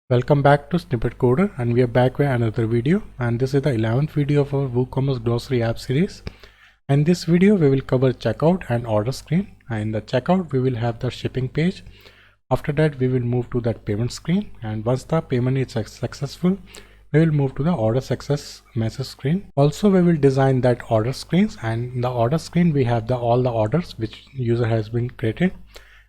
Welcome back to Snippet Coder, and we are back with another video, and this is the 11th video of our WooCommerce Glossary app series. In this video we will cover checkout and order screen. And in the checkout we will have the shipping page. After that we will move to that payment screen, and once the payment is successful we will move to the order success message screen. Also we will design that order screens, and in the order screen we have all the orders which user has been created,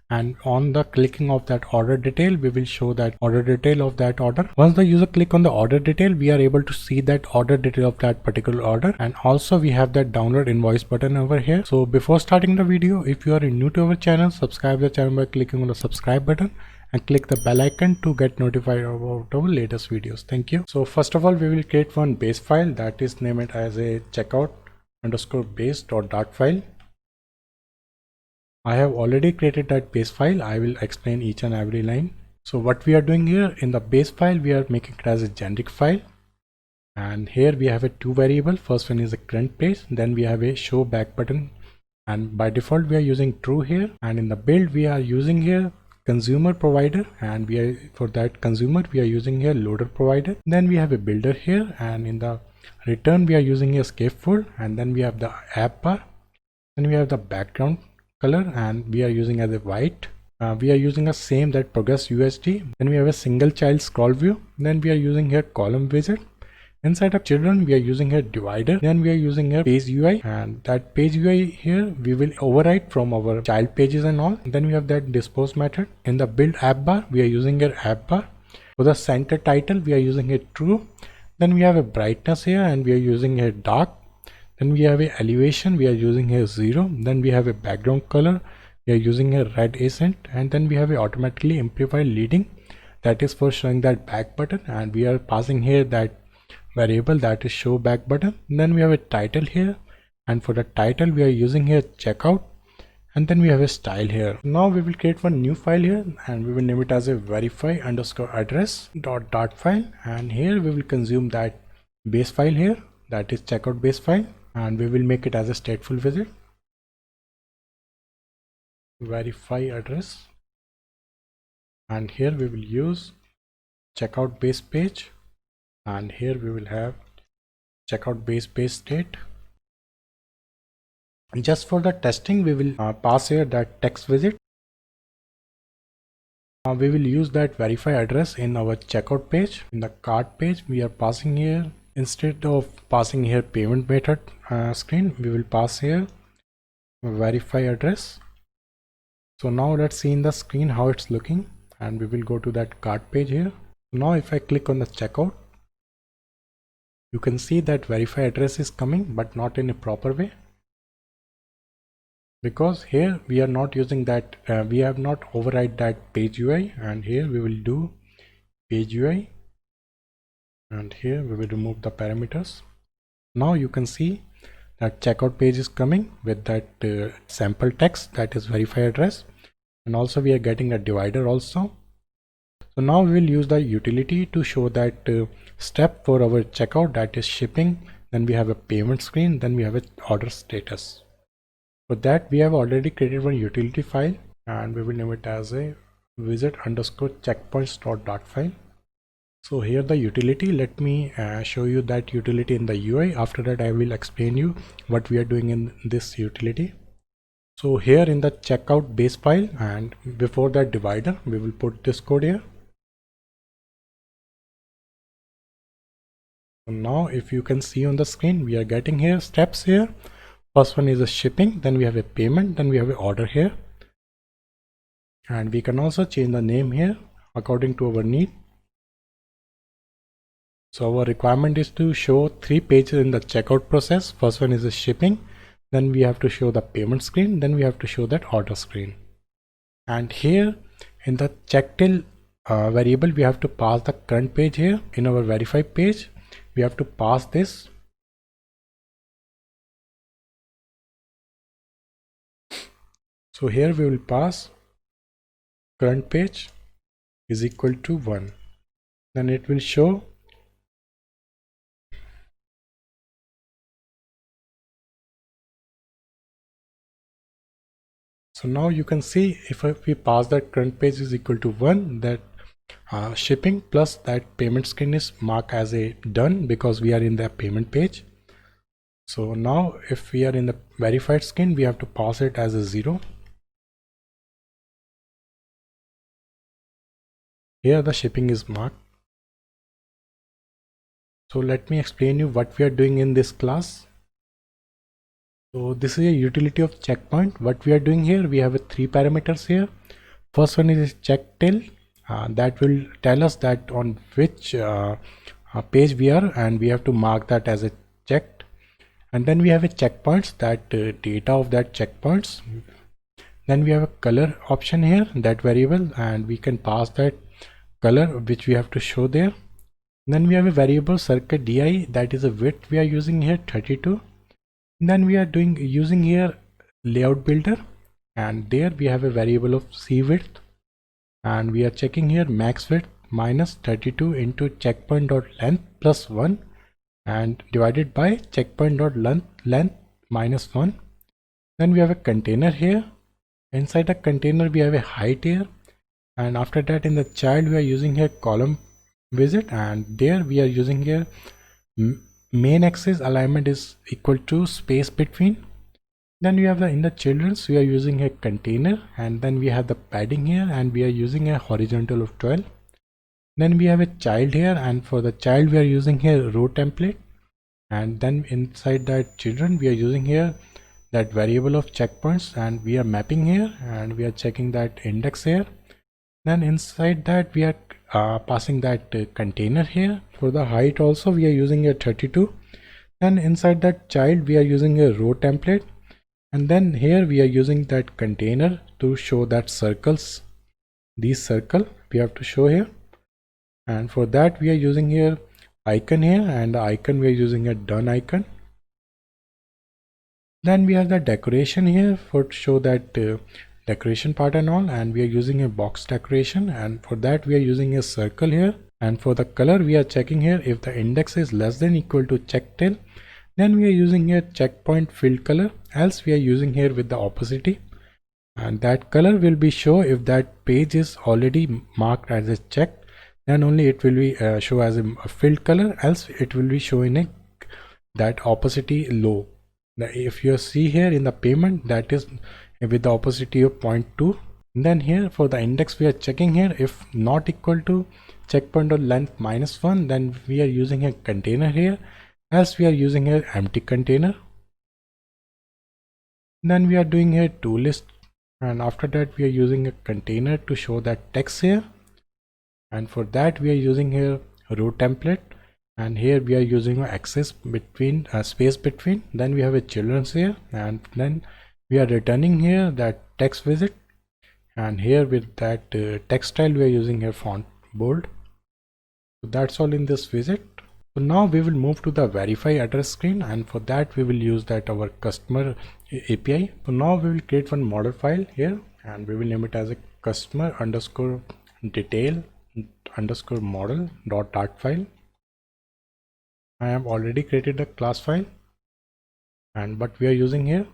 and on the clicking of that order detail we will show that order detail of that order. Once the user click on the order detail, we are able to see that order detail of that particular order, and also we have that download invoice button over here. So before starting the video, if you are new to our channel, subscribe the channel by clicking on the subscribe button and click the bell icon to get notified about our latest videos. Thank you. So first of all we will create one base file, that is name it as a checkout underscore base.dart file. I have already created that base file. I will explain each and every line. So what we are doing here in the base file, we are making it as a generic file, and here we have a two variable. First one is the current page, then we have a show back button, and by default we are using true here. And in the build we are using here consumer provider, and we are for that consumer we are using here loader provider. Then we have a builder here, and in the return we are using here scaffold, and then we have the app bar, then we have the background color, and we are using as a white. We are using a same that progress USD. Then we have a single child scroll view. Then we are using here column widget. Inside of children we are using here divider. Then we are using here page UI, and that page UI here we will overwrite from our child pages and all. Then we have that dispose method. In the build app bar we are using here app bar. For the center title we are using here true. Then we have a brightness here, and we are using here dark. Then we have a elevation, we are using here 0. Then we have a background color, we are using a red accent. And then we have a automatically amplified leading, that is for showing that back button, and we are passing here that variable that is show back button. And then we have a title here, and for the title we are using here checkout, and then we have a style here. Now we will create one new file here, and we will name it as a verify underscore address dot file, and here we will consume that base file here, that is checkout base file, and we will make it as a stateful visit verify address, and here we will use checkout base page, and here we will have checkout base state. And just for the testing we will pass here that text visit. We will use that verify address in our checkout page. In the cart page we are passing here, instead of passing here payment method screen, we will pass here verify address. So now let's see in the screen how it's looking, and we will go to that cart page here. Now if I click on the checkout, you can see that verify address is coming, but not in a proper way, because here we are not using that we have not override that page UI, and here we will do page UI, and here we will remove the parameters. Now you can see that checkout page is coming with that sample text, that is verify address, and also we are getting a divider also. So now we will use the utility to show that step for our checkout, that is shipping. Then we have a payment screen, then we have a order status. For that we have already created one utility file, and we will name it as a visit underscore checkpoints dot file. So here the utility, let me show you that utility in the UI. After that I will explain you what we are doing in this utility. So here in the checkout base file, and before that divider we will put this code here. So now if you can see on the screen, we are getting here steps here. First one is a shipping, then we have a payment, then we have an order here, and we can also change the name here according to our need. So our requirement is to show 3 pages in the checkout process. First one is the shipping, then we have to show the payment screen, then we have to show that order screen. And here in the check till variable we have to pass the current page here. In our verify page we have to pass this. So here we will pass current page is equal to 1, then it will show so now you can see if we pass that current page is equal to 1, that shipping plus that payment screen is marked as a done because we are in the payment page. So now if we are in the verified screen, we have to pass it as a 0. Here the shipping is marked. So let me explain you what we are doing in this class. So this is a utility of checkpoint. What we are doing here, we have 3 parameters here. First one is check till. That will tell us that on which page we are, and we have to mark that as a checked. And then we have a checkpoints, that data of that checkpoints. Then we have a color option here, that variable, and we can pass that color which we have to show there. Then we have a variable circuit di, that is a width we are using here, 32. Then we are using here layout builder, and there we have a variable of c width, and we are checking here max width minus 32 into checkpoint.length plus 1 and divided by checkpoint.length minus 1. Then we have a container here. Inside the container we have a height here, and after that in the child we are using here column visit, and there we are using here main axis alignment is equal to space between. Then we have in the children's we are using a container, and then we have the padding here, and we are using a horizontal of 12. Then we have a child here, and for the child we are using here row template, and then inside that children we are using here that variable of checkpoints, and we are mapping here, and we are checking that index here. Then inside that we are passing that container here. For the height also we are using a 32. Then inside that child we are using a row template, and then here we are using that container to show that circles. These circle we have to show here, and for that we are using here icon here, and the icon we are using a done icon. Then we have the decoration here for to show that decoration part and all, and we are using a box decoration, and for that we are using a circle here. And for the color we are checking here if the index is less than equal to check till, then we are using here checkpoint filled color, else we are using here with the opacity, and that color will be show if that page is already marked as a checked, then only it will be show as a filled color, else it will be showing a that opacity low. Now if you see here in the payment, that is with the opacity of 0.2. Then here for the index we are checking here if not equal to checkpoint or length minus 1, then we are using a container here, else we are using an empty container. Then we are doing here to list, and after that we are using a container to show that text here, and for that we are using here row template, and here we are using access between space between. Then we have a children's here, and then we are returning here that text visit, and here with that text style we are using here font bold. So that's all in this visit. So now we will move to the verify address screen, and for that we will use that our customer API. So now we will create one model file here, and we will name it as a customer underscore detail underscore model dot dart file. I have already created a class file, and what we are using here,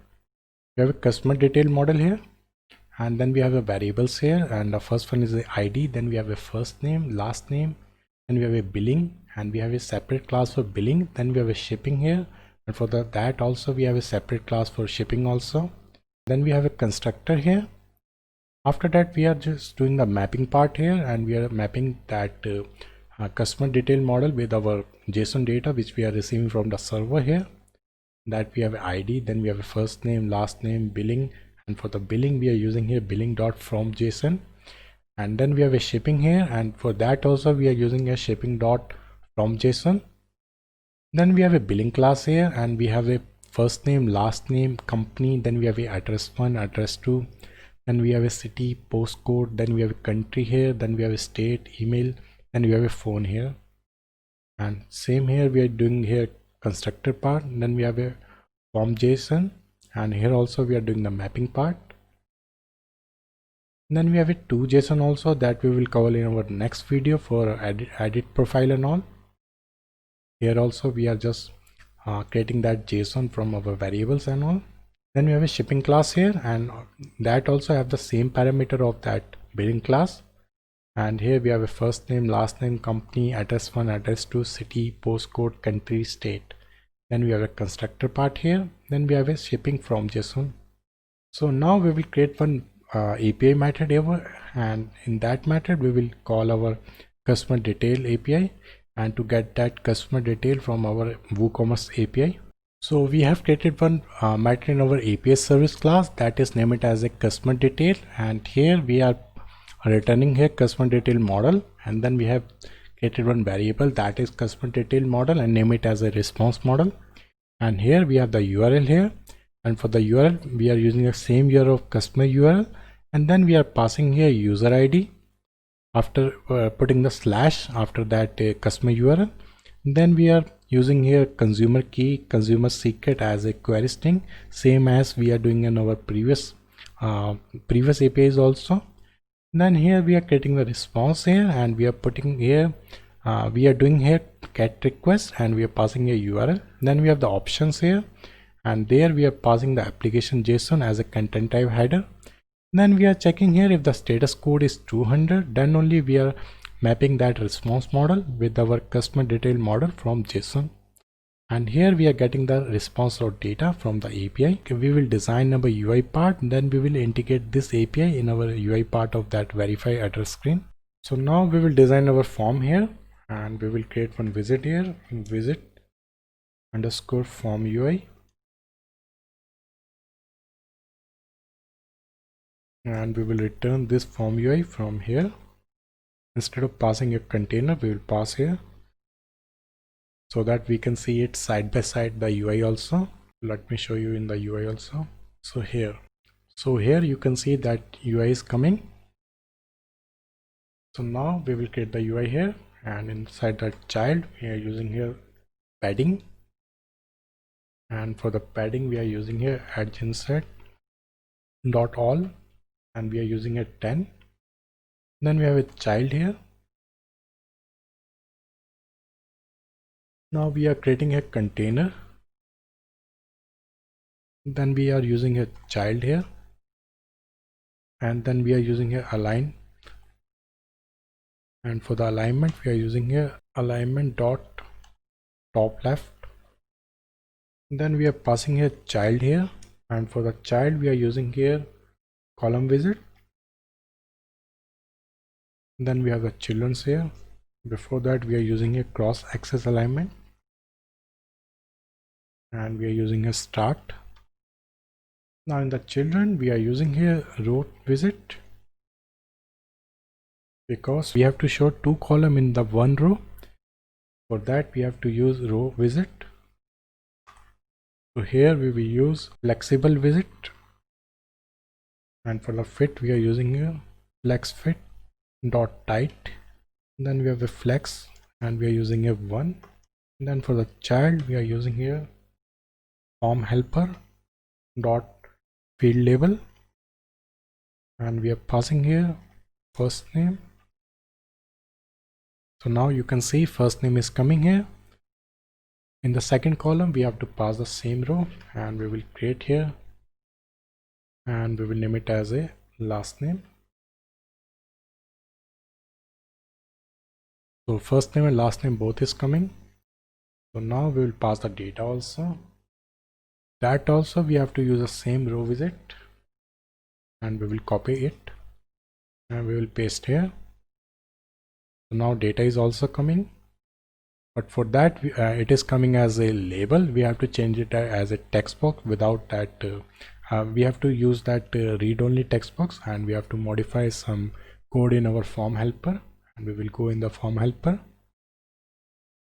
we have a customer detail model here, and then we have a variables here, and the first one is the ID, then we have a first name, last name, and we have a billing, and we have a separate class for billing. Then we have a shipping here, and for that also we have a separate class for shipping also. Then we have a constructor here. After that we are just doing the mapping part here, and we are mapping that customer detail model with our JSON data which we are receiving from the server here. That we have an ID, then we have a first name, last name, billing, and for the billing we are using here billing.fromJSON. And then we have a shipping here, and for that also we are using a shipping.fromJSON. Then we have a billing class here, and we have a first name, last name, company, then we have a address 1, address 2, then we have a city, postcode, then we have a country here, then we have a state, email, then we have a phone here. And same here we are doing here constructor part, then we have a form JSON, and here also we are doing the mapping part. Then we have a to JSON also that we will cover in our next video for edit profile and all. Here also we are just creating that JSON from our variables and all. Then we have a shipping class here, and that also have the same parameter of that billing class. And here we have a first name, last name, company, address 1, address 2, city, postcode, country, state. Then we have a constructor part here. Then we have a shipping from JSON. So now we will create one API method here, and in that method we will call our customer detail API, and to get that customer detail from our WooCommerce API. So we have created one method in our API service class that is named as a customer detail, and here we are returning here customer detail model, and then we have created one variable that is customer detail model and name it as a response model. And here we have the URL here, and for the URL we are using the same URL of customer URL, and then we are passing here user ID after putting the slash after that customer URL. Then we are using here consumer key, consumer secret as a query string, same as we are doing in our previous APIs also. Then here we are creating the response here, and we are putting here we are doing here get request, and we are passing a URL. Then we have the options here, and there we are passing the application JSON as a content type header. Then we are checking here if the status code is 200, then only we are mapping that response model with our customer detail model from JSON. And here we are getting the response route data from the API. We will design our UI part, then we will integrate this API in our UI part of that verify address screen. So now we will design our form here, and we will create one widget here, widget underscore form UI. And we will return this form UI from here. Instead of passing a container, we will pass here so that we can see it side by side the UI also. Let me show you in the UI also. So here you can see that UI is coming. So now we will create the UI here, and inside that child we are using here padding, and for the padding we are using here adjset.all, and we are using a 10. Then we have a child here. Now we are creating a container. Then we are using a child here, and then we are using here align, and for the alignment we are using here alignment dot top left. Then we are passing here child here, and for the child we are using here column widget. Then we have the children's here. Before that we are using a cross axis alignment, and we are using a start. Now in the children we are using here row widget, because we have to show 2 columns in the 1 row. For that we have to use row widget. So here we will use flexible widget, and for the fit we are using here flex fit dot tight. Then we have the flex, and we are using a 1. And then for the child we are using here form helper dot field label, and we are passing here first name. So now you can see first name is coming here. In the second column we have to pass the same row, and we will create here, and we will name it as a last name. So first name and last name both is coming. So now we will pass the data also. That also we have to use the same row widget, and we will copy it and we will paste here. So now data is also coming, but for that it is coming as a label. We have to change it as a text box. Without that we have to use that read-only text box, and we have to modify some code in our form helper, and we will go in the form helper,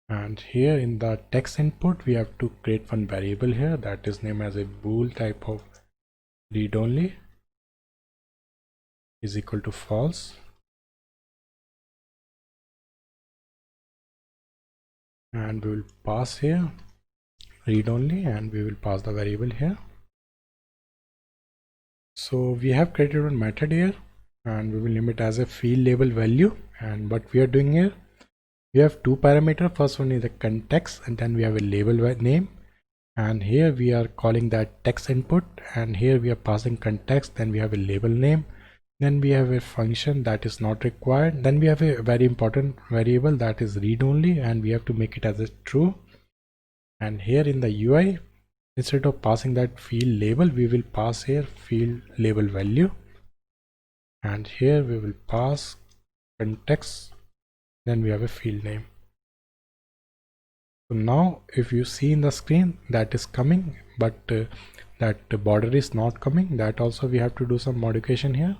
and here in the text input we have to create one variable here that is named as a bool type of read-only is equal to false, and we will pass here read-only, and we will pass the variable here. So we have created one method here, and we will name it as a field label value. And what we are doing here, we have 2 parameters. First one is the context, and then we have a label name, and here we are calling that text input, and here we are passing context, then we have a label name, Then we have a function that is not required. Then we have a very important variable that is read only, and we have to make it as a true. And here in the UI, instead of passing that field label, we will pass here field label value, and here we will pass context. Then we have a field name. So now if you see in the screen, that is coming, but that border is not coming. That also we have to do some modification here.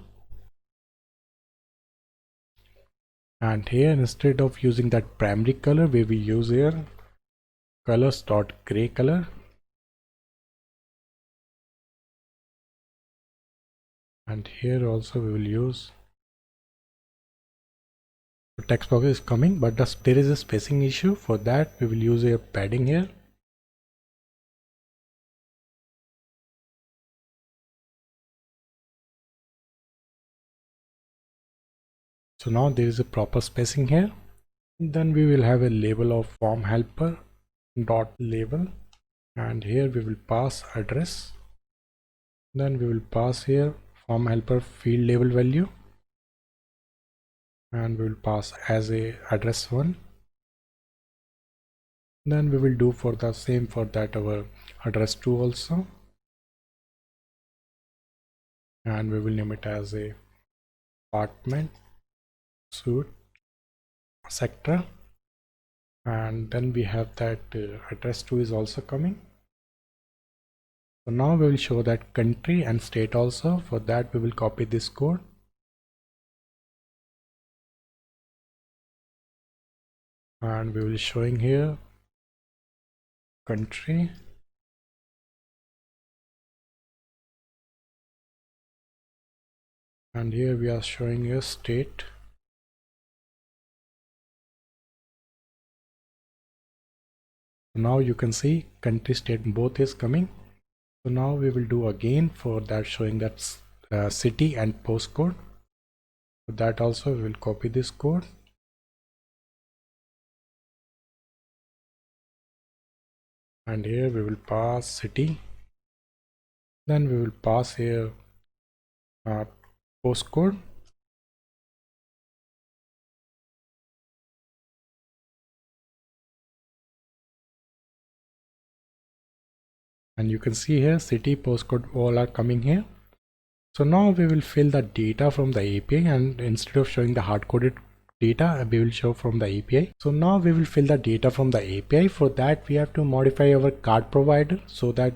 And here, instead of using that primary color, we will use here colors.gray color. And here also we will use the text box is coming, but there is a spacing issue. For that we will use a padding here. So now there is a proper spacing here. Then we will have a label of form helper dot label, and here we will pass address. Then we will pass here form helper field label value, and we will pass as a address one. Then we will do for the same for that our address 2 also, and we will name it as a apartment suite sector. And then we have that address 2 is also coming. So now we will show that country and state also. For that we will copy this code, and we will showing here country, and here we are showing a state. Now you can see country state both is coming. So now we will do again for that, showing that city and postcode. For that also we will copy this code, and here we will pass city. Then we will pass here postcode, and you can see here city, postcode all are coming here. So now we will fill the data from the API, and instead of showing the hard-coded data, we will show from the API. So now we will fill the data from the API. For that we have to modify our cart provider so that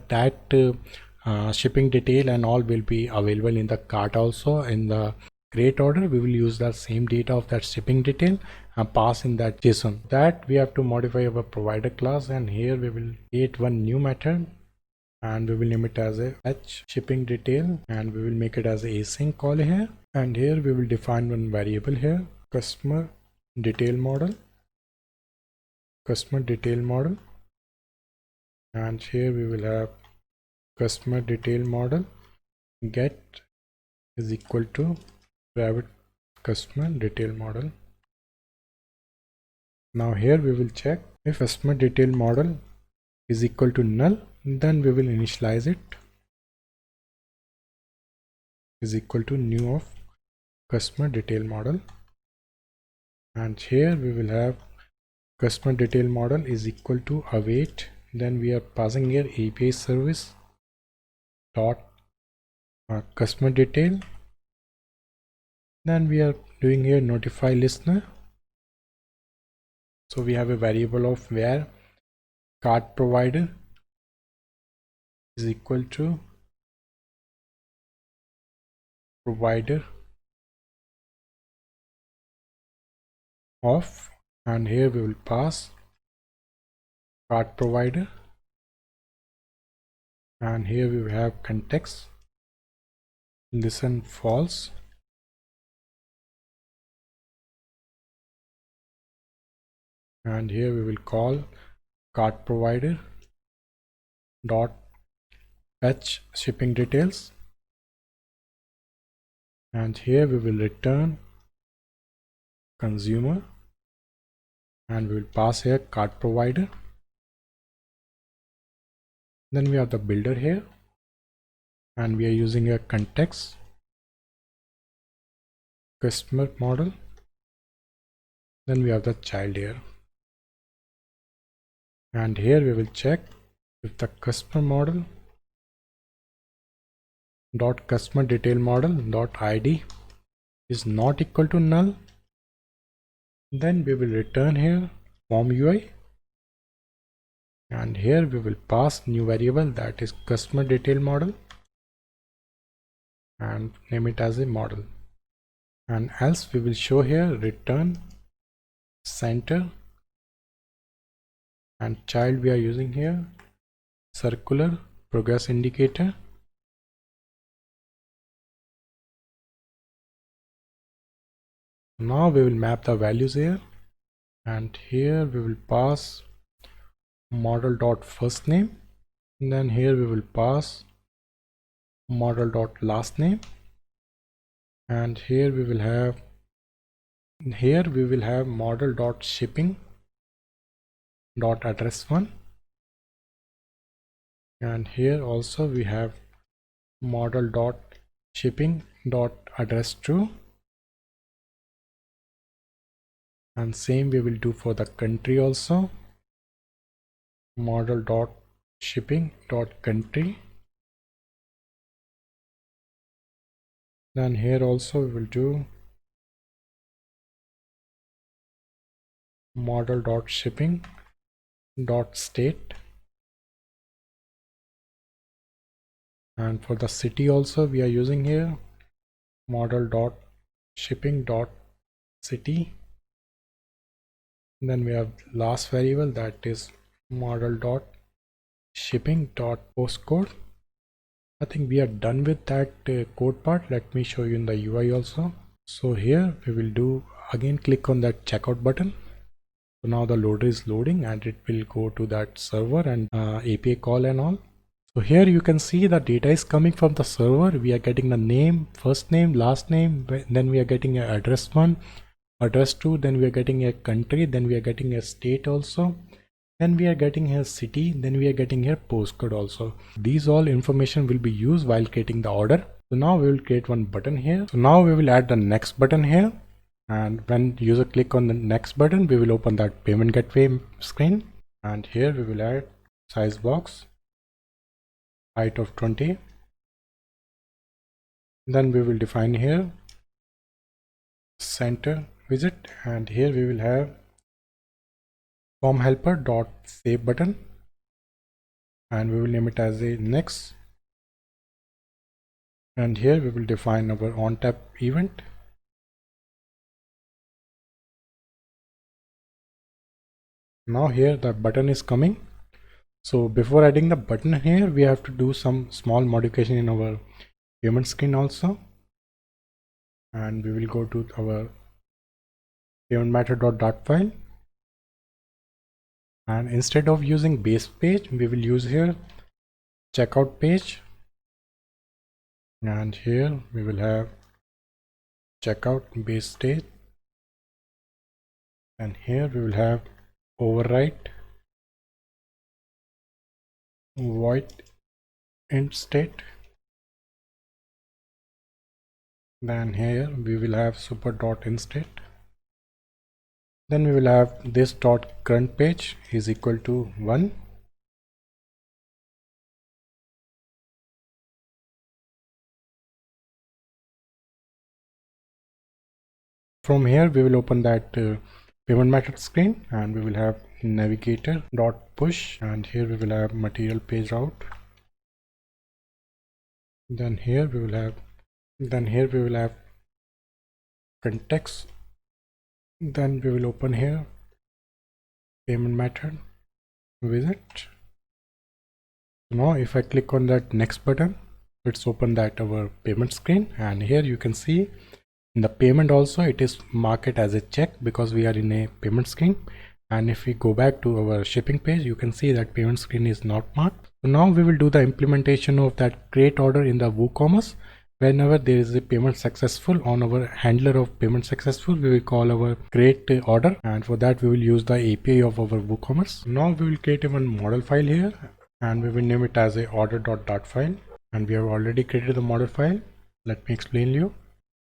shipping detail and all will be available in the cart also. In the create order we will use the same data of that shipping detail and pass in that JSON. That we have to modify our provider class, and here we will create one new method, and we will name it as a fetch shipping detail, and we will make it as a async call here. And here we will define one variable here, customer detail model, and here we will have customer detail model get is equal to private customer detail model. Now here we will check if customer detail model is equal to null, then we will initialize it is equal to new of customer detail model, and here we will have customer detail model is equal to await. Then we are passing here API service dot customer detail. Then we are doing here notify listener. So we have a variable of where cart provider is equal to provider of, and here we will pass cart provider, and here we will have context listen false, and here we will call cart provider dot fetch shipping details, and here we will return consumer, and we will pass here cart provider. Then we have the builder here, and we are using a context customer model. Then we have the child here, and here we will check if the customer model dot customer detail model dot id is not equal to null. Then we will return here form UI, and here we will pass new variable that is customer detail model and name it as a model. And else we will show here return center, and child we are using here circular progress indicator. Now we will map the values here, and here we will pass model dot first name, and then here we will pass model dot last name, and here we will have model dot shipping dot address 1, and here also we have model dot shipping dot address 2, and same we will do for the country also, model dot shipping dot country. Then here also we will do model dot shipping dot state, and for the city also we are using here model dot shipping dot city. Then we have last variable that is model dot shipping dot postcode. I think we are done with that code part. Let me show you in the UI also. So here we will do again, click on that checkout button. So now the loader is loading and it will go to that server and API call and all. So here you can see the data is coming from the server. We are getting the name, first name, last name, then we are getting an address 1, address 2, then we are getting a country, then we are getting a state also, then we are getting here city, then we are getting here postcode also. These all information will be used while creating the order. So now we will create one button here. So now we will add the next button here, and when user click on the next button, we will open that payment gateway screen, and here we will add size box, height of 20. Then we will define here center widget, and here we will have form helper dot save button, and we will name it as a next, and here we will define our on tap event. Now here the button is coming. So before adding the button here, we have to do some small modification in our payment screen also, and we will go to our payment method dot file, and instead of using base page, we will use here checkout page, and here we will have checkout base state, and here we will have overwrite void int state. Then here we will have super dot in state. Then we will have this dot current page is equal to 1. From here we will open that payment method screen, and we will have navigator dot push, and here we will have material page route. Then here we will have context. Then we will open here payment method visit. Now if I click on that next button, let's open that our payment screen, and here you can see in the payment also it is marked as a check because we are in a payment screen. And if we go back to our shipping page, you can see that payment screen is not marked. So now we will do the implementation of that create order in the WooCommerce. Whenever there is a payment successful on our handler of payment successful, we will call our create order, and for that we will use the API of our WooCommerce. Now we will create one model file here, and we will name it as a order.dart file, and we have already created the model file. Let me explain you.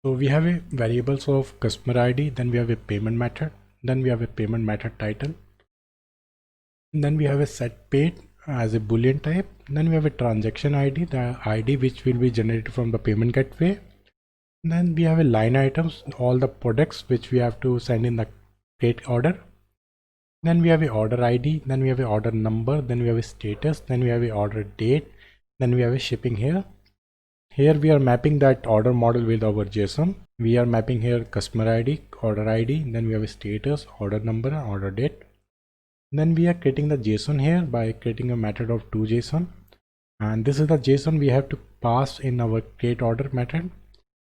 So we have a variables of customer ID, then we have a payment method, then we have a payment method title, and then we have a set paid as a boolean type, then we have a transaction ID, the ID which will be generated from the payment gateway. Then we have a line items, all the products which we have to send in the create order. Then we have a order ID, then we have a order number, then we have a status, then we have a order date, then we have a shipping here. Here we are mapping that order model with our JSON. We are mapping here customer ID, order ID, then we have a status, order number, order date. Then we are creating the JSON here by creating a method of toJSON. And this is the JSON we have to pass in our create order method.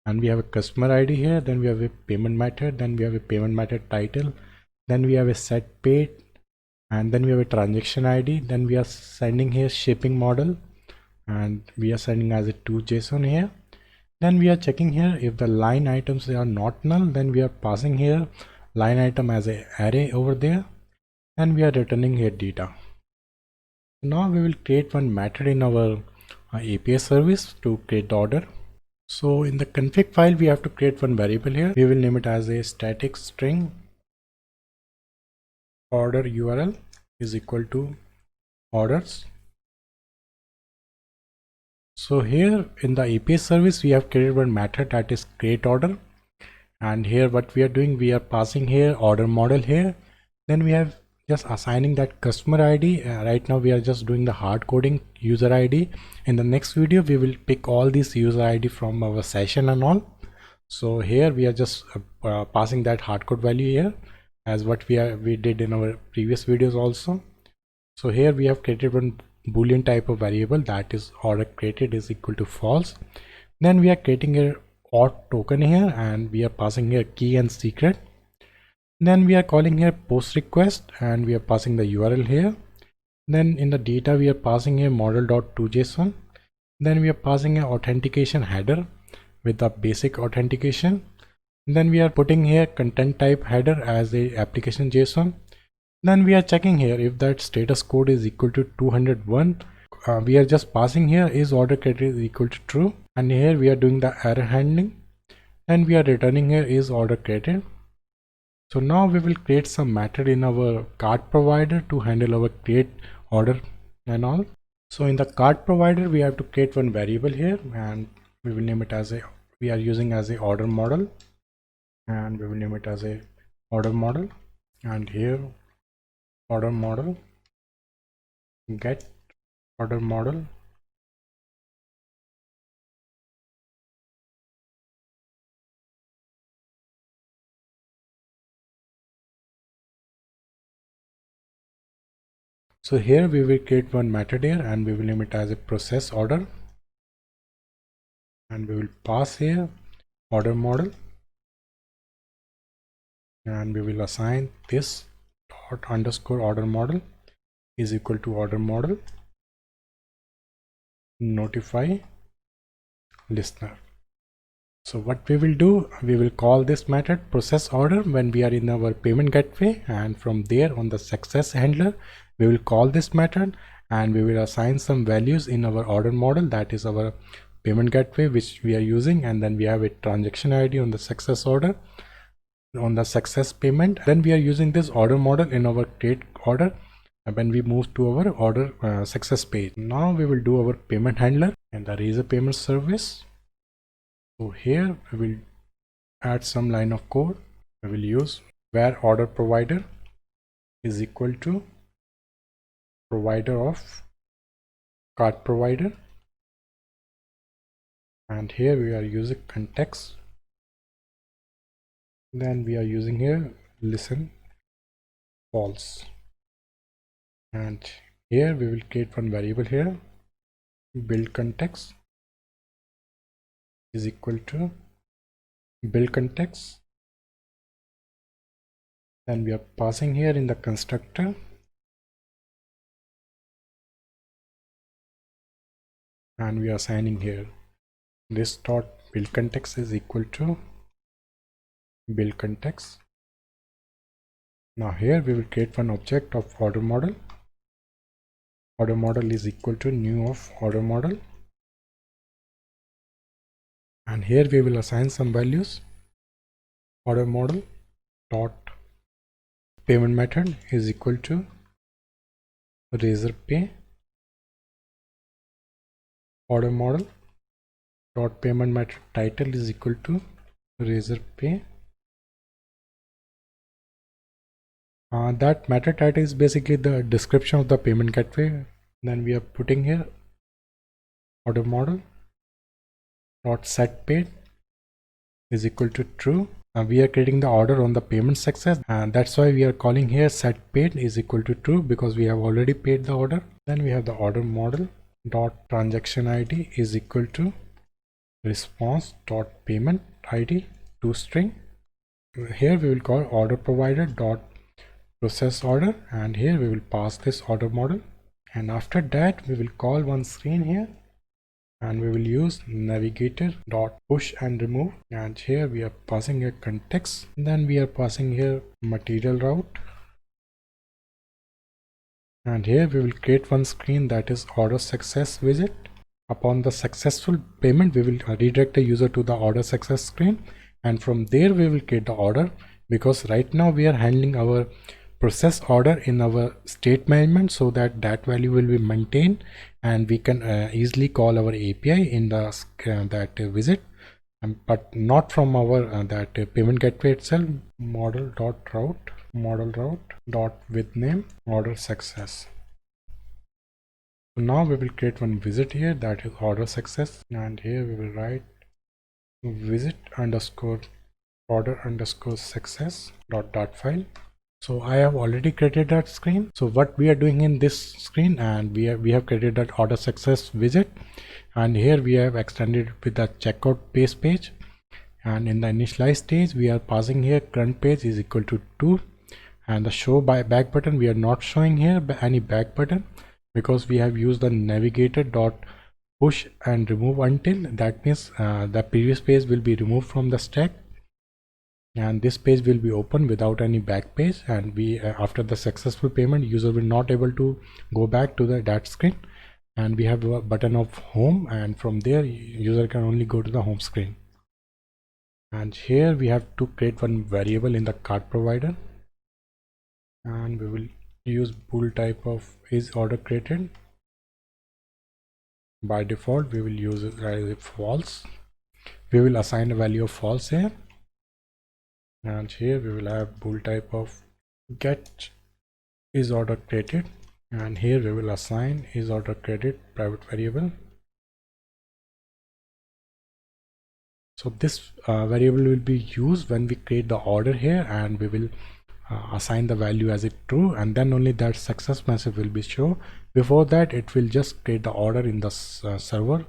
And we have a customer ID here, then we have a payment method, then we have a payment method title, then we have a set paid, and then we have a transaction ID, then we are sending here shipping model, and we are sending as a toJSON here. Then we are checking here if the line items are not null, then we are passing here line item as a array over there, and we are returning here data. Now we will create one method in our API service to create the order. So in the config file, we have to create one variable here. We will name it as a static string order URL is equal to orders. So here in the API service, we have created one method that is create order. And here what we are doing, we are passing here order model here. Then we have just assigning that customer ID. Right now we are just doing the hard coding user ID. In the next video we will pick all these user ID from our session and all. So here we are just passing that hard code value here as what we did in our previous videos also. So here we have created one boolean type of variable, that is order created is equal to false. Then we are creating a auth token here, and we are passing here key and secret. Then we are calling here post request, and we are passing the URL here. Then in the data we are passing here model.toJSON. Then we are passing an authentication header with the basic authentication. Then we are putting here content type header as a application JSON. Then we are checking here if that status code is equal to 201. We are just passing here is order created is equal to true, and here we are doing the error handling, and we are returning here is order created. So now we will create some method in our cart provider to handle our create order and all. So in the cart provider we have to create one variable here, and we will name it as a, we are using as a order model, and we will name it as a order model. And here order model get order model. So here we will create one method here, and we will name it as a process order, and we will pass here order model, and we will assign this dot underscore order model is equal to order model notify listener. So what we will do, we will call this method process order when we are in our payment gateway, and from there on the success handler we will call this method, and we will assign some values in our order model, that is our payment gateway which we are using, and then we have a transaction ID on the success order on the success payment. Then we are using this order model in our create order when we move to our order success page. Now we will do our payment handler and the Razor payment service. So here we will add some line of code. We will use where order provider is equal to provider of cart provider, and here we are using context. Then we are using here listen false, and here we will create one variable here build context is equal to build context. Then we are passing here in the constructor, and we are assigning here this dot build context is equal to build context. Now here we will create one object of order model. Order model is equal to new of order model, and here we will assign some values. Order model dot payment method is equal to Razorpay. Order model dot payment method title is equal to Razorpay. That method title is basically the description of the payment gateway. Then we are putting here order model dot set paid is equal to true. We are creating the order on the payment success, and that's why we are calling here set paid is equal to true, because we have already paid the order. Then we have the order model dot transaction ID is equal to response dot payment ID to string. Here we will call order provider dot process order, and here we will pass this order model, and after that we will call one screen here, and we will use navigator dot push and remove, and here we are passing a context. Then we are passing here material route, and here we will create one screen that is order success visit. Upon the successful payment, we will redirect the user to the order success screen, and from there we will create the order, because right now we are handling our process order in our state management, so that that value will be maintained and we can easily call our API in the that visit, but not from our that payment gateway itself. Model route dot with name order success. So now we will create one visit here that is order success, and here we will write visit underscore order underscore success dot file. So I have already created that screen. So what we are doing in this screen, and we have created that order success visit, and here we have extended it with the checkout base page, and in the initialize stage we are passing here current page is equal to 2, and the show by back button we are not showing here any back button, because we have used the navigator dot push and remove until. That means the previous page will be removed from the stack, and this page will be open without any back page, and we after the successful payment, user will not able to go back to that screen, and we have a button of home, and from there user can only go to the home screen. And here we have to create one variable in the card provider, and we will use bool type of is order created. By default we will use it as false. We will assign a value of false here, and here we will have bool type of get is order created, and here we will assign is order created private variable. So this variable will be used when we create the order here, and we will assign the value as it true, and then only that success message will be shown. Before that it will just create the order in the server.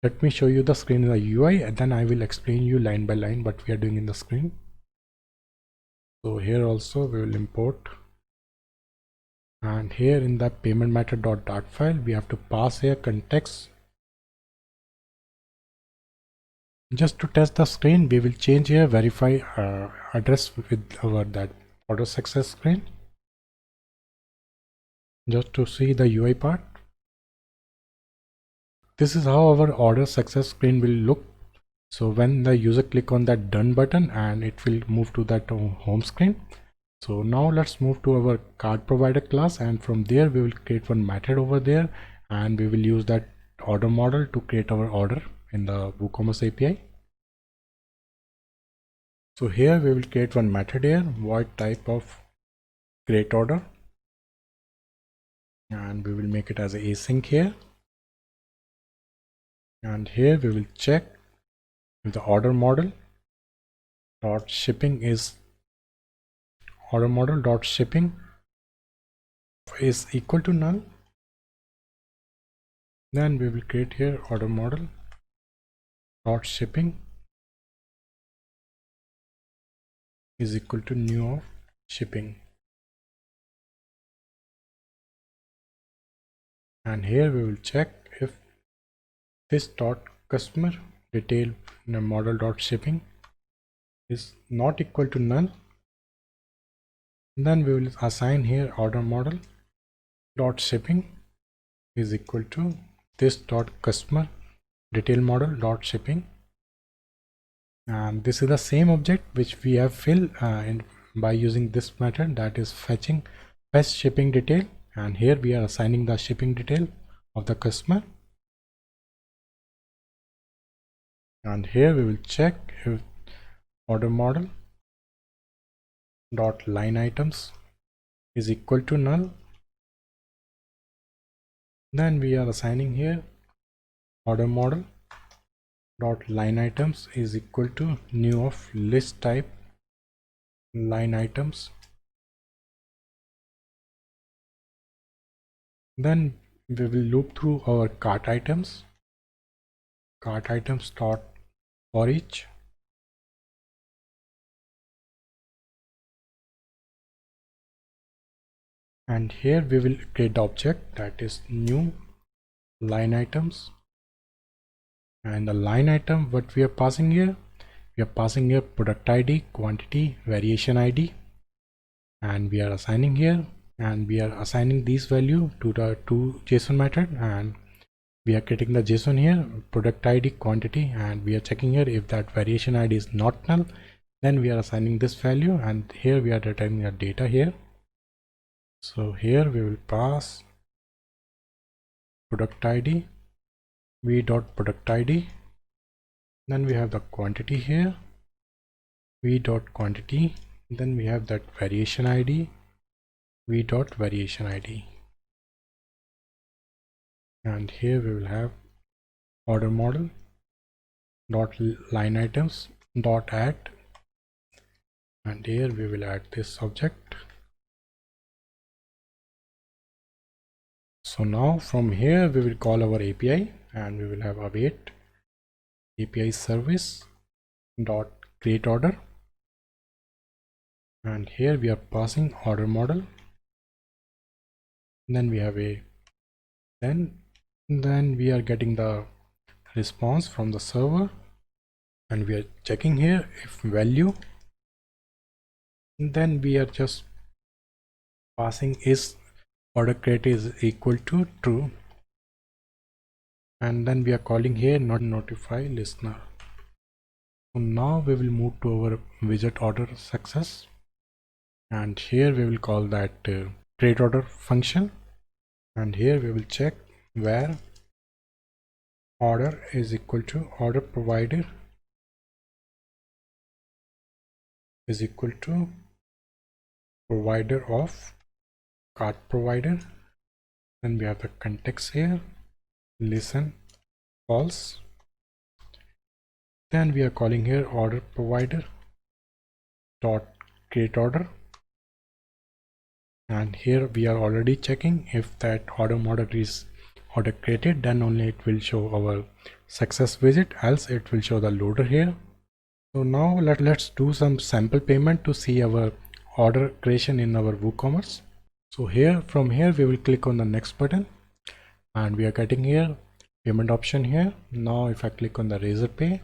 Let me show you the screen in the UI, and then I will explain you line by line what we are doing in the screen. So here also we will import, and here in the payment method dot file we have to pass here context. Just to test the screen, we will change here verify address with our that order success screen, just to see the UI part. This is how our order success screen will look. So when the user click on that done button, and it will move to that home screen. So now let's move to our card provider class, and from there we will create one method over there, and we will use that order model to create our order in the WooCommerce API. So here we will create one method here, void type of create order, and we will make it as a async here, and here we will check if the order model dot shipping is order model dot shipping is equal to null. Then we will create here order model dot shipping is equal to new of shipping, and here we will check if this dot customer detail model dot shipping is not equal to null. Then we will assign here order model dot shipping is equal to this dot customer detail model dot shipping. And this is the same object which we have filled by using this method, that is fetch shipping detail, and here we are assigning the shipping detail of the customer. And here we will check if order model dot line items is equal to null. Then we are assigning here order model dot line items is equal to new of list type line items. Then we will loop through our cart items dot for each. And here we will create the object, that is new line items. And the line item what we are passing here, we are passing here product ID, quantity, variation ID, and we are assigning here, and we are assigning these value to the two JSON method, and we are getting the JSON here, product ID, quantity, and we are checking here if that variation ID is not null, then we are assigning this value, and here we are returning the data here. So here we will pass product ID, v dot product ID, then we have the quantity here, v dot quantity, then we have that variation ID, v dot variation ID, and here we will have order model dot line items dot add, and here we will add this object. So now from here we will call our API, and we will have await API service dot create order, and here we are passing order model, then we have a then we are getting the response from the server, and we are checking here if value, then we are just passing is order create is equal to true, and then we are calling here not notify listener. So now we will move to our widget order success, and here we will call that create order function, and here we will check where order is equal to order provider is equal to provider of cart provider. Then we have the context here, listen false, then we are calling here order provider dot create order, and here we are already checking if that order model is order created, then only it will show our success widget, else it will show the loader here. So now let's do some sample payment to see our order creation in our WooCommerce. So here from here we will click on the next button, and we are getting here payment option here. Now if I click on the Razorpay,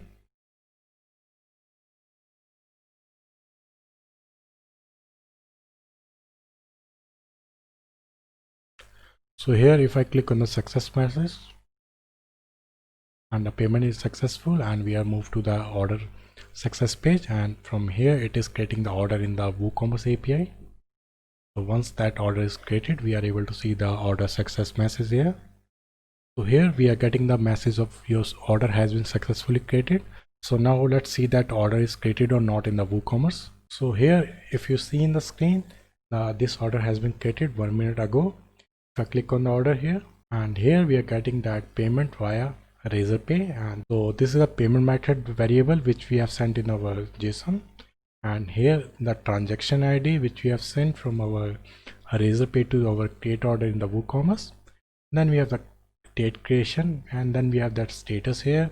so here if I click on the success message, and the payment is successful, and we are moved to the order success page, and from here it is creating the order in the WooCommerce API. So once that order is created, we are able to see the order success message here. So here we are getting the message of your order has been successfully created. So now let's see that order is created or not in the WooCommerce. So here if you see in the screen, this order has been created 1 minute ago. If I click on the order here, and here we are getting that payment via Razorpay, and so this is a payment method variable which we have sent in our JSON, and here the transaction ID which we have sent from our Razorpay to our create order in the WooCommerce. Then we have the date creation, and then we have that status here,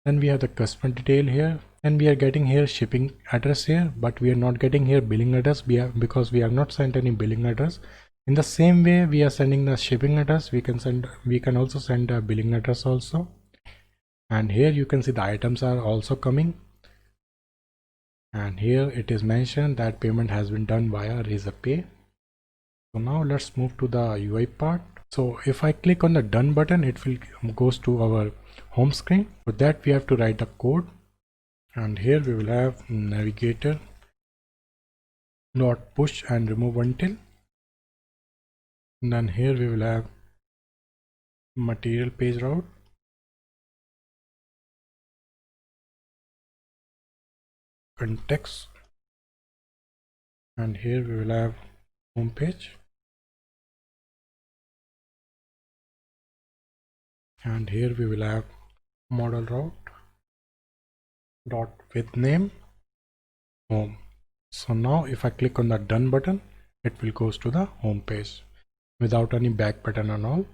then we have the customer detail here, and we are getting here shipping address here, but we are not getting here billing address because we have not sent any billing address. In the same way we are sending the shipping address, we can also send a billing address also. And here you can see the items are also coming, and here it is mentioned that payment has been done via Razorpay. So now let's move to the UI part. So if I click on the done button, it will goes to our home screen. For that we have to write the code. And here we will have navigator dot push and remove until. And then here we will have material page route, context, and here we will have home page, and here we will have model route dot with name home. So now if I click on the done button, it will goes to the home page without any back button and all.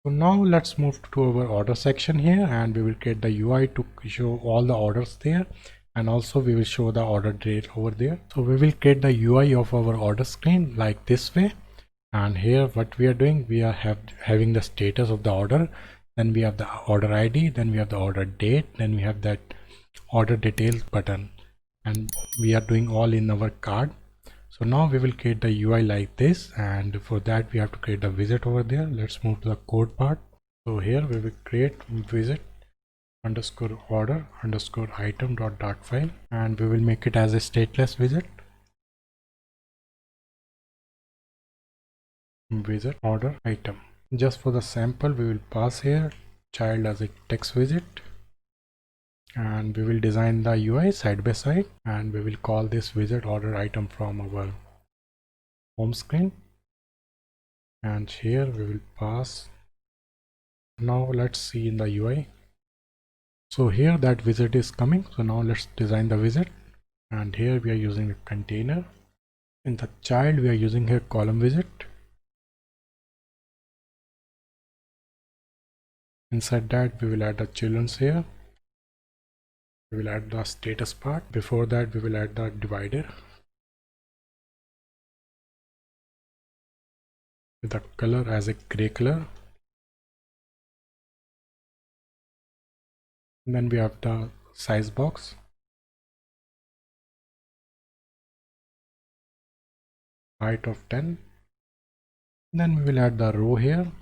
So now let's move to our order section here, and we will create the UI to show all the orders there, and also we will show the order date over there. So we will create the UI of our order screen like this way, and here what we are doing, we are having the status of the order, then we have the order ID, then we have the order date, then we have that order details button, and we are doing all in our card. So now we will create the UI like this, and for that we have to create a widget over there. Let's move to the code part. So here we will create widget underscore order underscore item dot file, and we will make it as a stateless widget. Widget order item. Just for the sample, we will pass here child as a text widget, and we will design the UI side by side, and we will call this widget order item from our home screen, and here we will pass. Now let's see in the UI. So here that widget is coming, so now let's design the widget, and here we are using a container. In the child we are using here column widget. Inside that we will add the children's here. We will add the status part. Before that we will add the divider with the color as a gray color. And then we have the size box, height of 10. Then we will add the row here,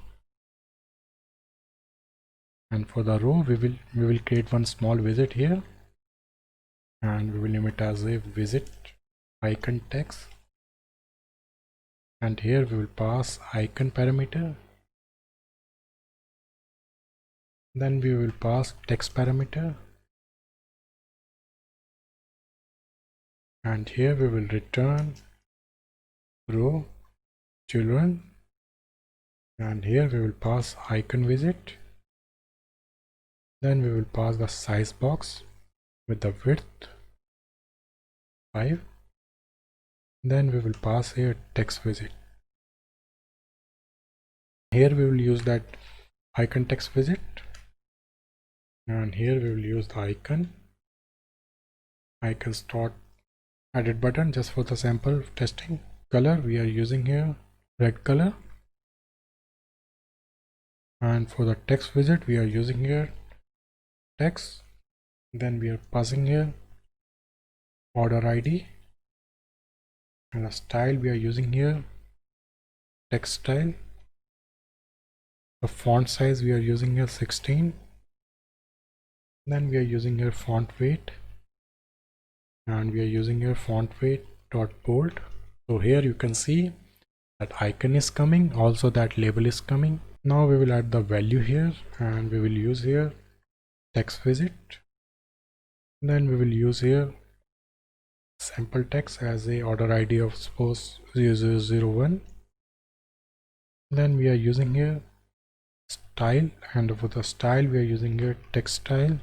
and for the row we will create one small widget here, and we will name it as a widget icon text, and here we will pass icon parameter. Then we will pass text parameter, and here we will return row children, and here we will pass icon widget. Then we will pass the size box with the width 5. Then we will pass here text widget. Here we will use that icon text widget, and here we will use the icon start edit button just for the sample testing. Color we are using here red color, and for the text widget we are using here text. Then we are passing here order ID, and the style we are using here text style. The font size we are using here 16. Then we are using here font weight, and we are using here font weight dot bold. So here you can see that icon is coming, also that label is coming. Now we will add the value here, and we will use here text widget. Then we will use here sample text as a order ID of suppose 0001. Then we are using here style, and for the style we are using here text style,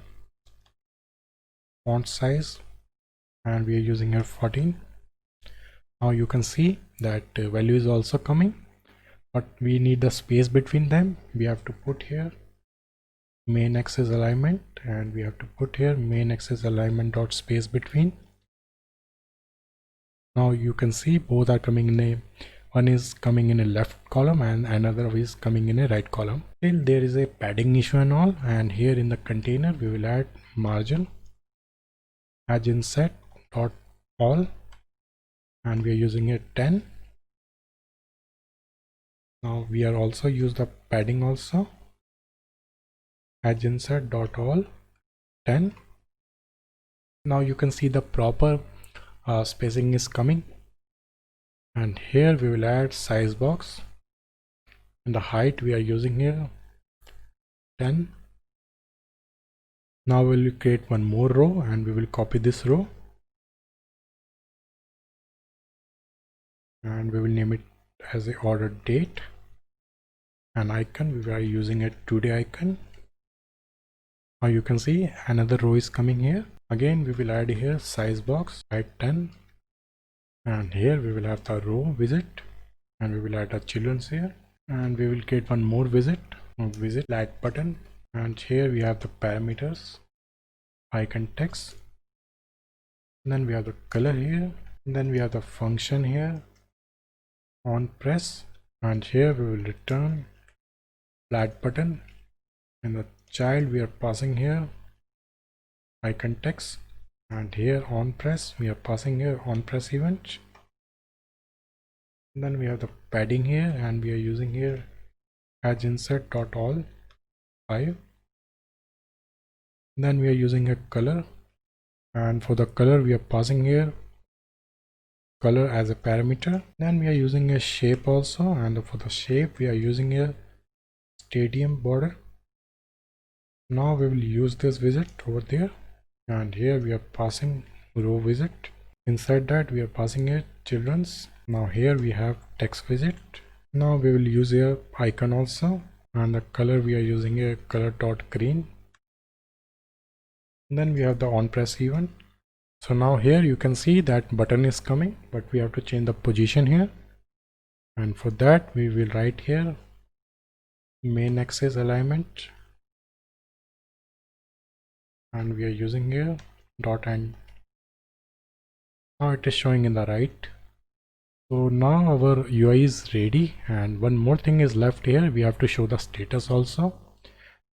font size, and we are using here 14. Now you can see that value is also coming, but we need the space between them. We have to put here main axis alignment, and we have to put here main axis alignment dot space between. Now you can see both are coming in a, one is coming in a left column and another is coming in a right column. Still there is a padding issue and all, and here in the container we will add margin as inset dot all, and we are using it 10. Now we are also use the padding also as insert dot all 10. Now you can see the proper spacing is coming, and here we will add size box, and the height we are using here 10. Now we will create one more row and we will copy this row and we will name it as a order date. An icon, we are using a today icon. Now you can see another row is coming here. Again we will add here size box height 10, and here we will have the row visit, and we will add a children's here, and we will create one more visit like button, and here we have the parameters icon text, and then we have the color here, and then we have the function here on press, and here we will return flat button. In the child we are passing here icon text, and here on press we are passing here on press event. And then we have the padding here, and we are using here as insert dot all 5. Then we are using a color, and for the color we are passing here color as a parameter. Then we are using a shape also, and for the shape we are using a stadium border. Now we will use this visit over there, and here we are passing row visit. Inside that we are passing a children's. Now here we have text visit. Now we will use a icon also, and the color we are using a color dot green. And then we have the on press event. So now here you can see that button is coming, but we have to change the position here, and for that we will write here main axis alignment, and we are using here dot, and now it is showing in the right. So now our UI is ready, and one more thing is left here. We have to show the status also,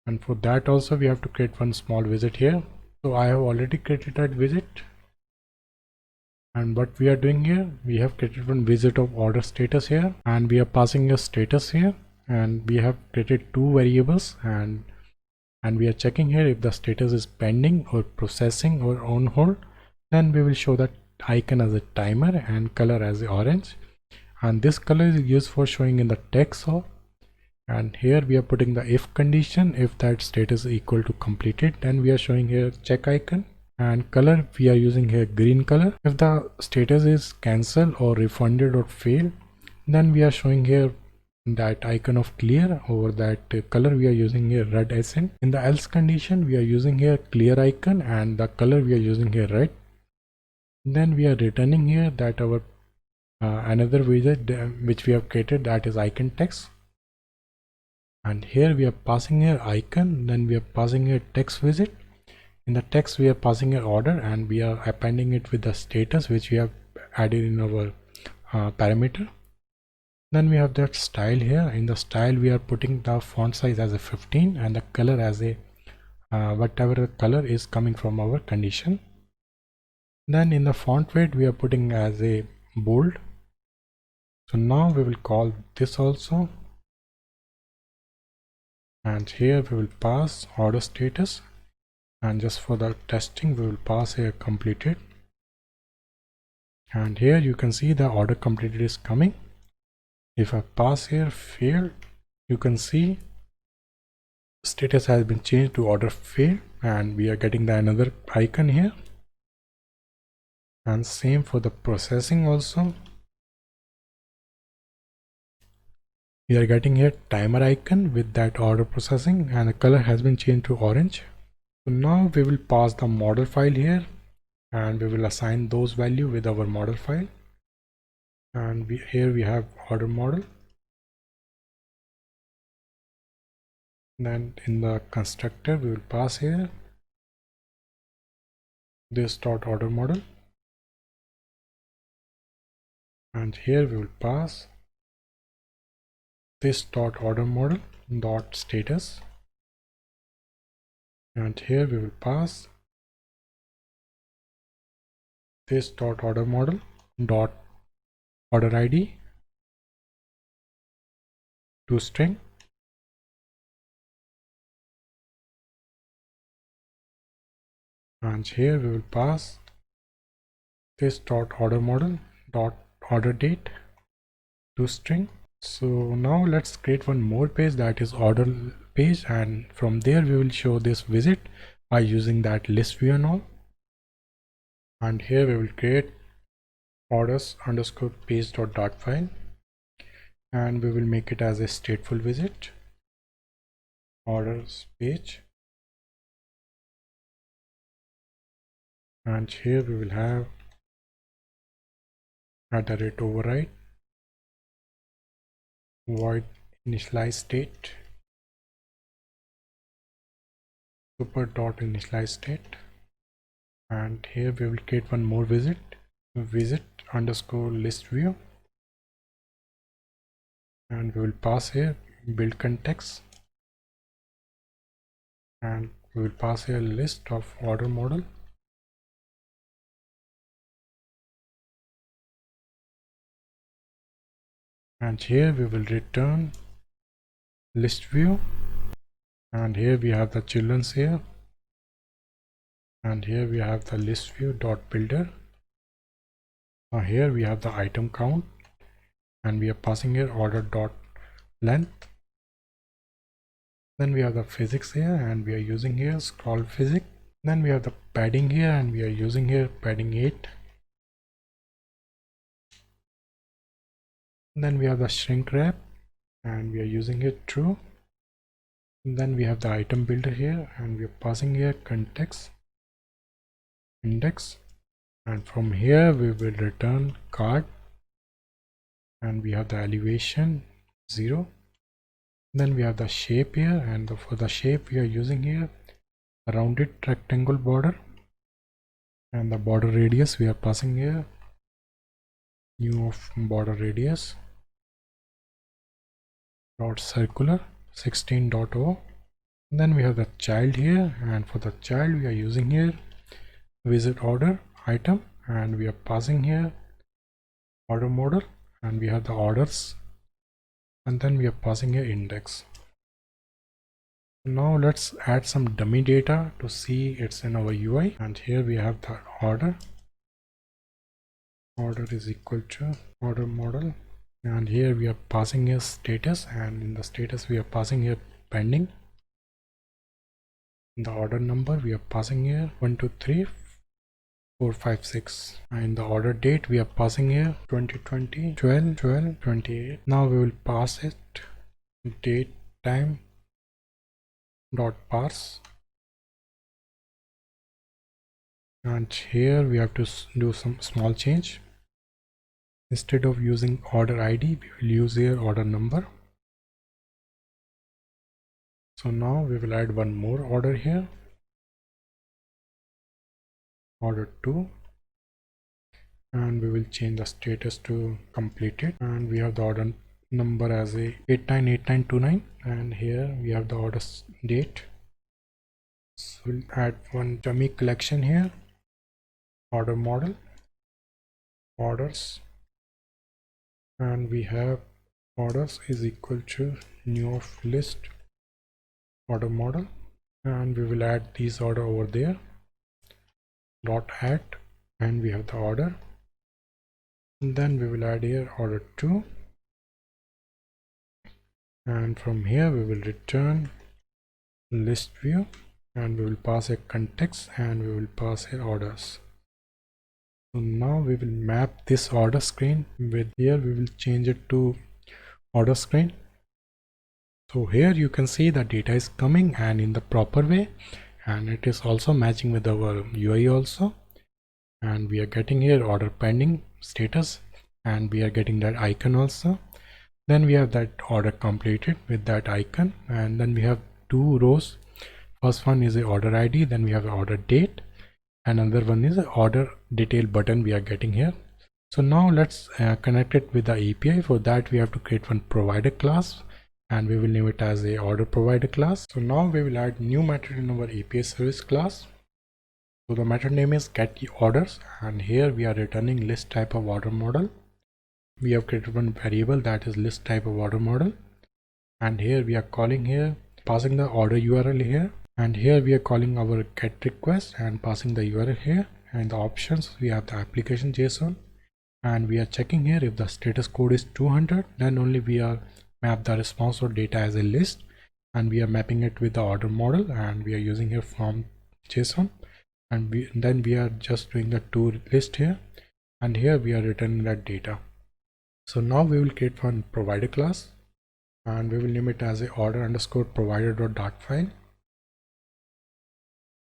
and for that also we have to create one small visit here. So I have already created that visit, and what we are doing here, we have created one visit of order status here, and we are passing a status here, and we have created two variables, and we are checking here if the status is pending or processing or on hold. Then we will show that icon as a timer and color as orange, and this color is used for showing in the text. So, and here we are putting the if condition. If that status is equal to completed, then we are showing here check icon, and color we are using here green color. If the status is cancel or refunded or fail, then we are showing here that icon of clear. Over that color we are using here red accent. In the else condition we are using here clear icon, and the color we are using here red. Then we are returning here that our another widget which we have created, that is icon text, and here we are passing here icon. Then we are passing here text visit. In the text we are passing an order, and we are appending it with the status which we have added in our parameter. Then we have that style here. In the style we are putting the font size as a 15 and the color as a whatever the color is coming from our condition. Then in the font weight we are putting as a bold. So now we will call this also, and here we will pass order status, and just for the testing we will pass here completed, and here you can see the order completed is coming. If I pass here failed, you can see status has been changed to order failed, and we are getting the another icon here. And same for the processing also, we are getting here timer icon with that order processing, and the color has been changed to orange. So now we will pass the model file here, and we will assign those value with our model file, and here we have order model. Then in the constructor we will pass here this dot order model, and here we will pass this dot order model dot status, and here we will pass this dot order model dot order ID to string, and here we will pass this dot order model dot order date to string. So now let's create one more page, that is order page, and from there we will show this visit by using that list view and all. And here we will create orders underscore page dot file, and we will make it as a stateful visit orders page, and here we will have @ override void initialize state super dot initialize state, and here we will create one more visit underscore list view, and we will pass here build context, and we will pass here list of order model, and here we will return list view, and here we have the children's here, and here we have the list view dot builder. Now here we have the item count, and we are passing here order dot length. Then we have the physics here, and we are using here scroll physics. Then we have the padding here, and we are using here padding 8. Then we have the shrink wrap, and we are using it true. And then we have the item builder here, and we are passing here context index, and from here we will return card, and we have the elevation 0. Then we have the shape here, and for the shape we are using here a rounded rectangle border, and the border radius we are passing here new of border radius dot circular 16.0. Then we have the child here, and for the child we are using here visit order item, and we are passing here order model, and we have the orders, and then we are passing here index. Now let's add some dummy data to see it's in our UI, and here we have the order is equal to order model, and here we are passing here status, and in the status we are passing here pending. In the order number we are passing here 1 2 3 4 5 6, and in the order date we are passing here 2020 12 12 28. Now we will pass it date time dot parse, and here we have to do some small change. Instead of using order ID we will use here order number. So now we will add one more order here, order 2, and we will change the status to completed, and we have the order number as a 898929, and here we have the order date. So we'll add one dummy collection here, order model orders, and we have orders is equal to new of list order model, and we will add these order over there dot add, and we have the order, and then we will add here order 2, and from here we will return list view, and we will pass a context, and we will pass here orders. So now we will map this order screen with here we will change it to order screen. So here you can see the data is coming and in the proper way, and it is also matching with our UI also, and we are getting here order pending status, and we are getting that icon also. Then we have that order completed with that icon, and then we have two rows. First one is a order ID, then we have an order date, and another one is a order detail button we are getting here. So now let's connect it with the API. For that we have to create one provider class, and we will name it as a order provider class. So now we will add new method in our API service class. So the method name is get orders, and here we are returning list type of order model. We have created one variable that is list type of order model, and here we are calling here passing the order URL here, And here we are calling our get request and passing the URL here, and the options we have the application JSON, and we are checking here if the status code is 200, then only we are map the response or data as a list, and we are mapping it with the order model, and we are using here from JSON, and then we are just doing the to list here, and here we are returning that data. So now we will create one provider class, and we will name it as a order underscore provider.dart file.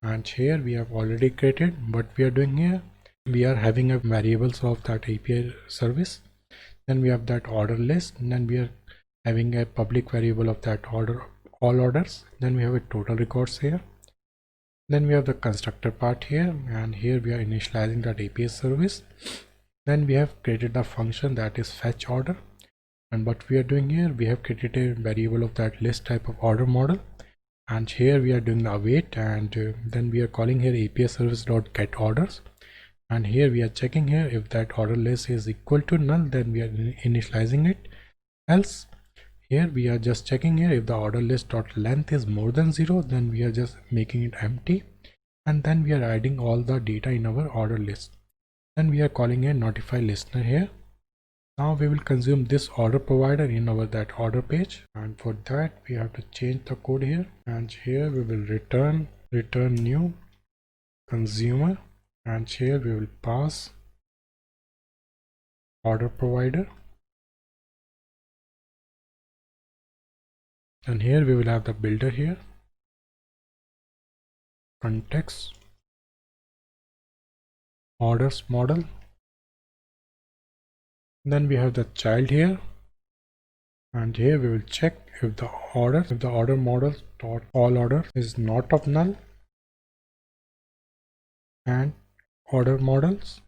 And here we have already created. What we are doing here, we are having a variables of that API service, then we have that order list, and then we are having a public variable of that order, all orders, then we have a total records here, then we have the constructor part here, and here we are initializing that API service. Then we have created the function that is fetch order, and what we are doing here, we have created a variable of that list type of order model, and here we are doing the await, and then we are calling here API service dot get orders, and here we are checking here if that order list is equal to null, then we are initializing it, else here we are just checking here if the order list dot length is more than 0, then we are just making it empty, and then we are adding all the data in our order list. Then we are calling a notify listener here. Now we will consume this order provider in our that order page, and for that we have to change the code here, and here we will return new consumer, and here we will pass order provider, and here we will have the builder here, context, orders model, then we have the child here, and here we will check if the order model dot all orders is not of null, and order models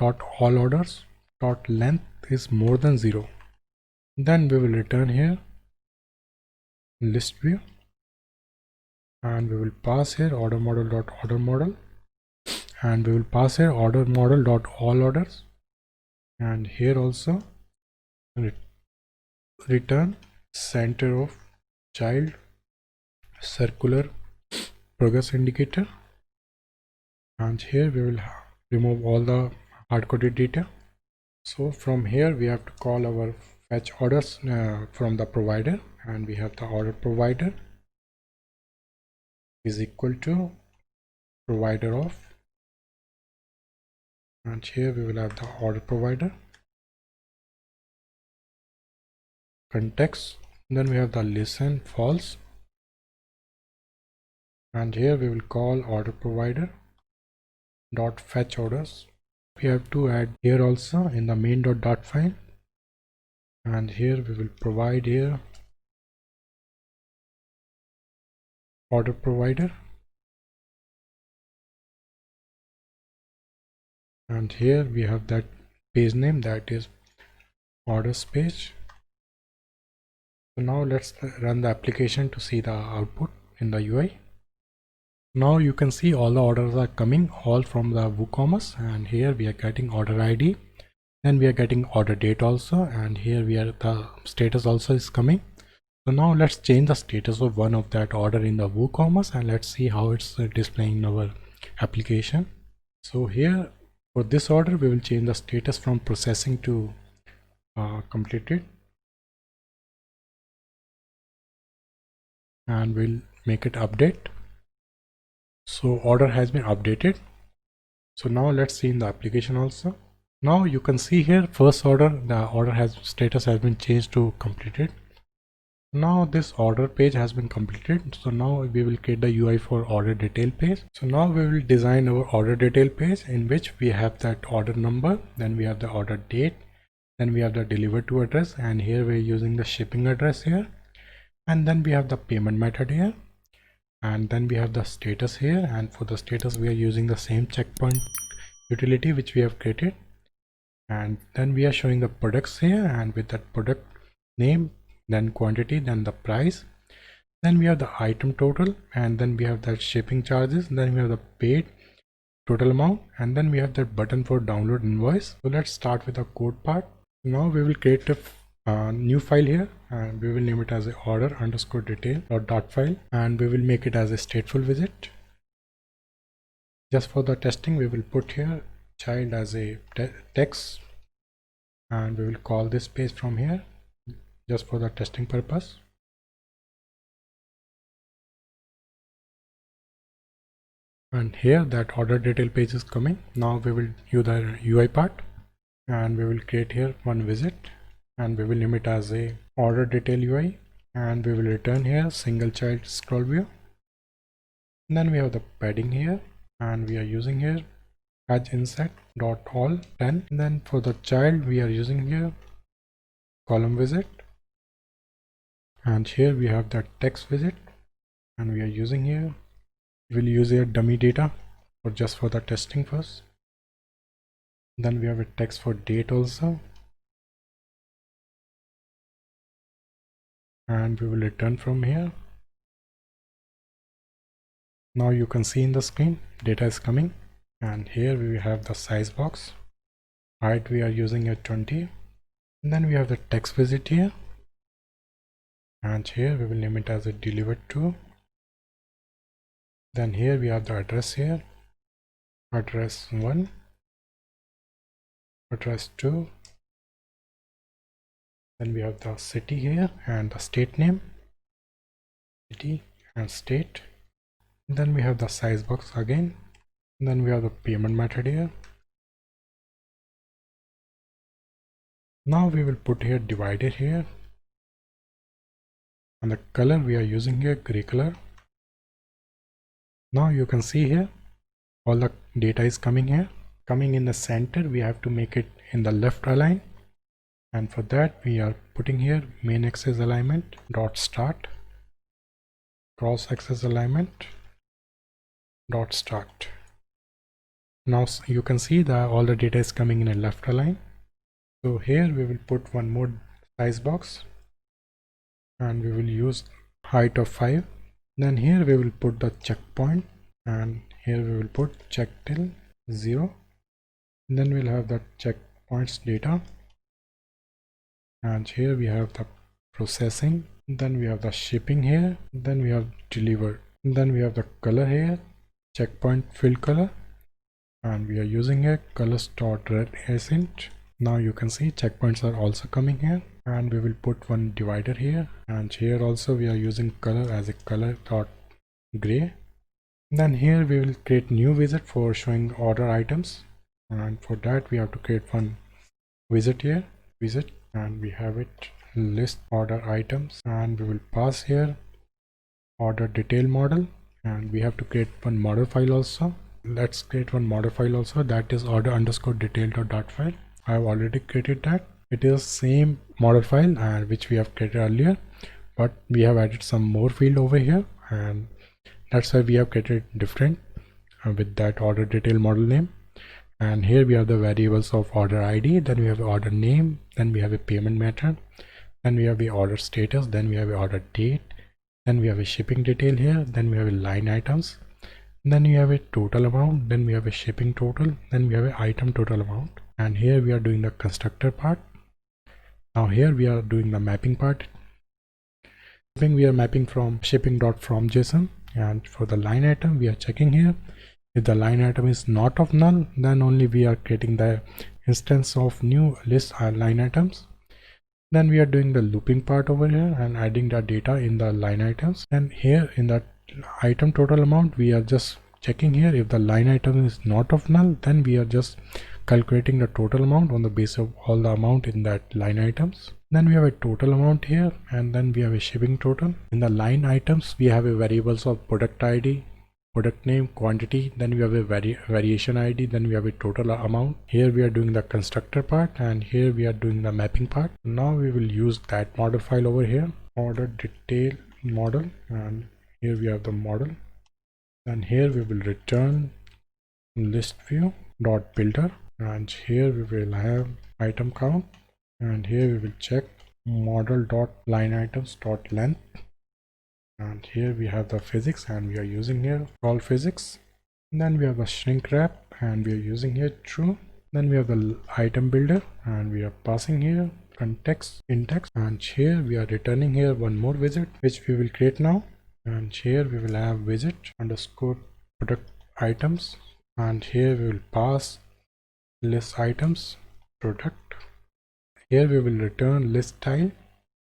dot all orders dot length is more than 0. Then we will return here list view, and we will pass here order model dot order model, and we will pass here order model dot all orders, and here also return center of child circular progress indicator, and here we will remove all the hard-coded data. So from here we have to call our fetch orders from the provider, and we have the order provider is equal to provider of, and here we will have the order provider context, then we have the listen false, and here we will call order provider dot fetch orders. We have to add here also in the main.dart file, and here we will provide here order provider, and here we have that page name that is orders page. So now let's run the application to see the output in the UI. Now you can see all the orders are coming all from the WooCommerce, and here we are getting order ID, then we are getting order date also, and here we are the status also is coming. So now let's change the status of one of that order in the WooCommerce, and let's see how it's displaying in our application. So here for this order we will change the status from processing to completed, and we'll make it update. So order has been updated. So now let's see in the application also. Now you can see here first order, the order has status has been changed to completed. Now this order page has been completed. So now we will create the UI for order detail page. So now we will design our order detail page, in which we have that order number, then we have the order date, then we have the delivered to address, and here we're using the shipping address here, and then we have the payment method here, and then we have the status here, and for the status we are using the same checkpoint utility which we have created, and then we are showing the products here, and with that product name, then quantity, then the price, then we have the item total, and then we have that shipping charges, then we have the paid total amount, and then we have that button for download invoice. So let's start with the code part. Now we will create a new file here, and we will name it as a order underscore detail dot file, and we will make it as a stateful visit. Just for the testing, we will put here child as a text, and we will call this page from here just for the testing purpose. And here that order detail page is coming. Now we will use the UI part, and we will create here one visit, and we will name it as a order detail UI, and we will return here single child scroll view. And then we have the padding here, and we are using here edge inset dot all 10. And then for the child we are using here column visit, and here we have the text visit, and we are using here, we'll use here dummy data or just for the testing first. Then we have a text for date also, and we will return from here. Now you can see in the screen data is coming, and here we have the size box. Height we are using at 20, and then we have the text visit here, and here we will name it as a delivered to. Then here we have the address here, address 1, address 2. Then we have the city here and the state name, city and state. And then we have the size box again. And then we have the payment method here. Now we will put here divided here, and the color we are using here gray color. Now you can see here all the data is coming here, coming in the center. We have to make it in the left align, and for that we are putting here main axis alignment dot start, cross axis alignment dot start. Now you can see that all the data is coming in a left align. So here we will put one more size box, and we will use height of 5. Then here we will put the checkpoint, and here we will put check till 0. And then we'll have the checkpoints data, and here we have the processing. Then we have the shipping here. Then we have delivered. And then we have the color here, checkpoint fill color, and we are using a colors dot red accent. Now you can see checkpoints are also coming here, and we will put one divider here, and here also we are using color as a color dot gray. Then here we will create new widget for showing order items, and for that we have to create one widget here, widget, and we have it list order items, and we will pass here order detail model, and we have to create one model file also. Let's create one model file also, that is order underscore detail dot file. I have already created that. It is same model file which we have created earlier, but we have added some more field over here, and that's why we have created different with that order detail model name. And here we have the variables of order ID, then we have order name, then we have a payment method, then we have a order status, then we have a order date, then we have a shipping detail here, then we have a line items, then we have a total amount, then we have a shipping total, then we have a item total amount. And here we are doing the constructor part. Now here we are doing the mapping part. We are mapping from shipping.from JSON, and for the line item we are checking here. If the line item is not of null, then only we are creating the instance of new list line items. Then we are doing the looping part over here and adding the data in the line items. And here in the item total amount we are just checking here. If the line item is not of null, then we are just calculating the total amount on the basis of all the amount in that line items. Then we have a total amount here, and then we have a shipping total. In the line items we have a variables of product ID, product name, quantity, then we have a variation ID, then we have a total amount. Here we are doing the constructor part, and here we are doing the mapping part. Now we will use that model file over here, order detail model, and here we have the model. And here we will return list view dot builder, and here we will have item count, and here we will check model dot line items dot length, and here we have the physics, and we are using here all physics. And then we have the shrink wrap, and we are using here true. Then we have the item builder, and we are passing here context index, and here we are returning here one more widget which we will create now. And here we will have widget underscore product items, and here we will pass list items product. Here we will return list style,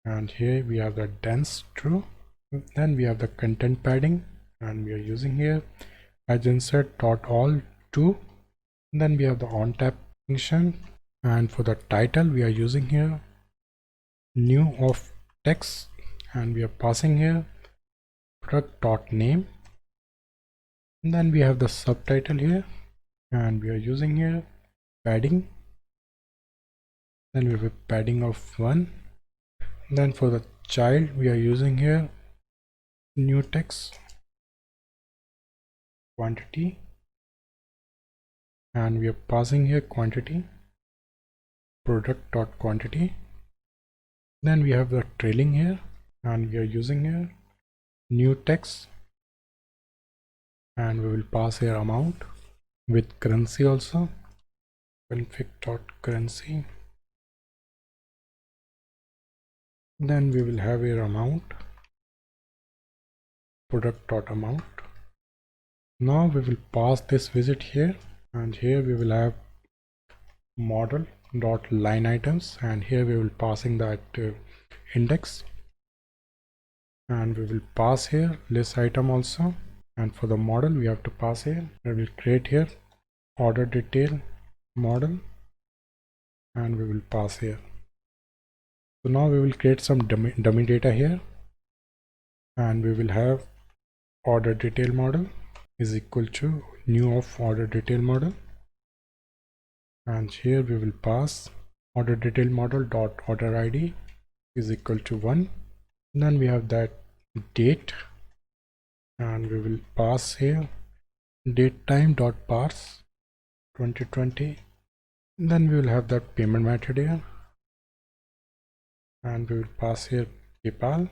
and here we have the dense true. Then we have the content padding, and we are using here as insert dot all 2. Then we have the on tap function, and for the title we are using here new of text, and we are passing here product dot name. And then we have the subtitle here, and we are using here padding. Then we have a padding of 1. Then for the child we are using here new text quantity, and we are passing here quantity product dot quantity. Then we have the trailing here, and we are using here new text, and we will pass here amount with currency also config dot currency. Then we will have here amount product dot amount. Now we will pass this widget here, and here we will have model dot line items, and here we will passing that index, and we will pass here list item also. And for the model we have to pass here, we will create here order detail model, and we will pass here. So now we will create some dummy data here, and we will have order detail model is equal to new of order detail model, and here we will pass order detail model dot order ID is equal to 1. Then we have that date, and we will pass here date time dot parse 2020. Then we will have that payment method here, and we will pass here PayPal.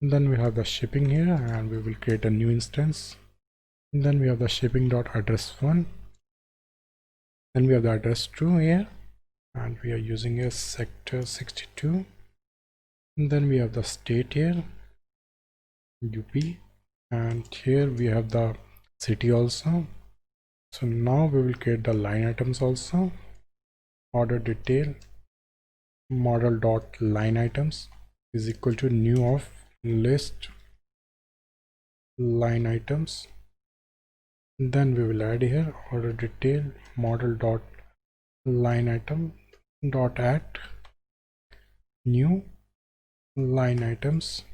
Then we have the shipping here, and we will create a new instance. Then we have the shipping dot address 1. Then we have the address 2 here, and we are using a sector 62. And then we have the state here UP, and here we have the city also. So now we will create the line items also. Order detail model dot line items is equal to new of list line items. Then we will add here order detail model dot line item dot add new line items.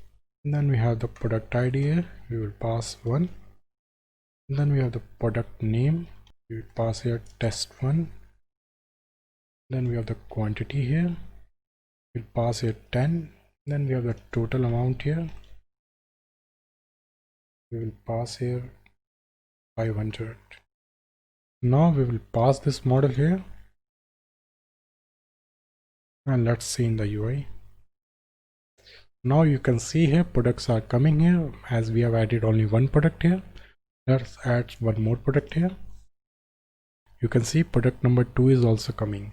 Then we have the product ID here, we will pass 1. Then we have the product name, we will pass here test 1. Then we have the quantity here, we'll pass here 10. Then we have the total amount here, we will pass here 500. Now we will pass this model here, and let's see in the UI. Now you can see here products are coming here, as we have added only one product here. Let's add one more product here. You can see product number 2 is also coming.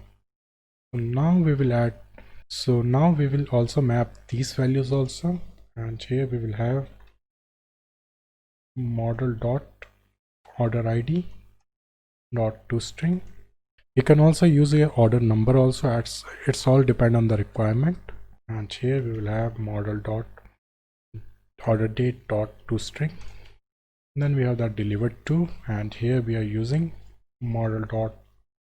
So now we will add, so now we will also map these values also, and here we will have model dot order ID dot toString. You can also use a order number also, it's all depend on the requirement. And here we will have model dot order date dot toString. Then we have that delivered to, and here we are using model dot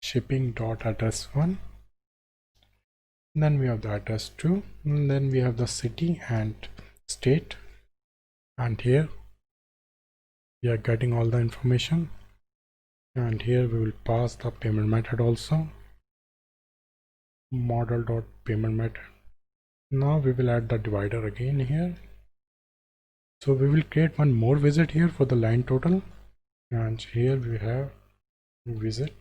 shipping dot address 1. Then we have the address 2, and then we have the city and state, and here we are getting all the information. And here we will pass the payment method also, model dot payment method. Now we will add the divider again here. So we will create one more widget here for the line total, and here we have widget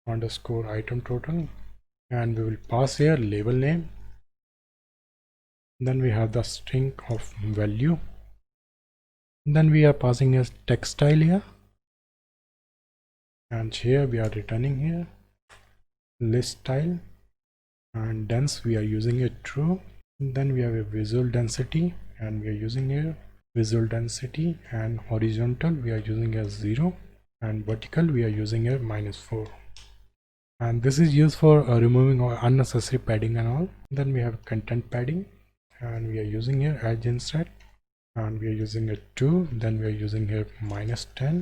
underscore item total, and we will pass here label name. Then we have the string of value. Then we are passing as text style here, and here we are returning here list style, and dense we are using a true. And then we have a visual density and we are using a visual density, and horizontal we are using a 0, and vertical we are using a -4. And this is used for removing unnecessary padding and all. Then we have content padding and we are using here edge inset, and we are using a 2. Then we are using here -10.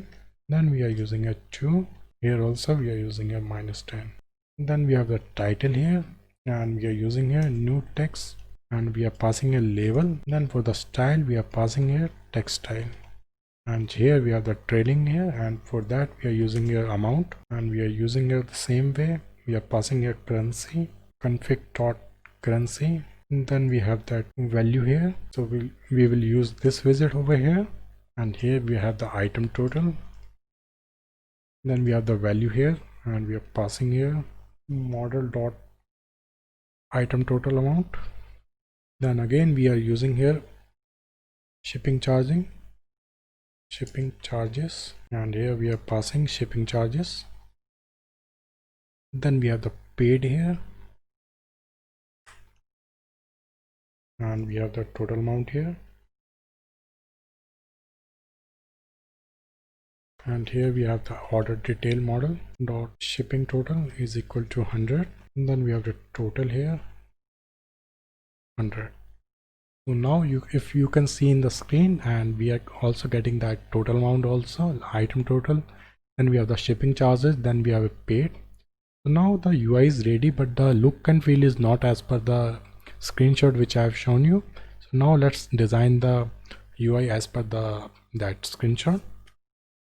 Then we are using a 2. Here also we are using a -10. Then we have the title here, and we are using here new text, and we are passing a label. Then for the style we are passing here text style, and here we have the trailing here, and for that we are using here amount, and we are using here the same way. We are passing here currency, config.currency. And then we have that value here, so we will use this widget over here. And here we have the item total. Then we have the value here, and we are passing here model dot item total amount. Then again we are using here shipping charges, and here we are passing shipping charges. Then we have the paid here, and we have the total amount here. And here we have the order detail model dot shipping total is equal to 100. And then we have the total here 100. So now if you can see in the screen, and we are also getting that total amount also, item total. Then we have the shipping charges, then we have a paid. So now the UI is ready, but the look and feel is not as per the screenshot which I have shown you. So now let's design the UI as per that screenshot.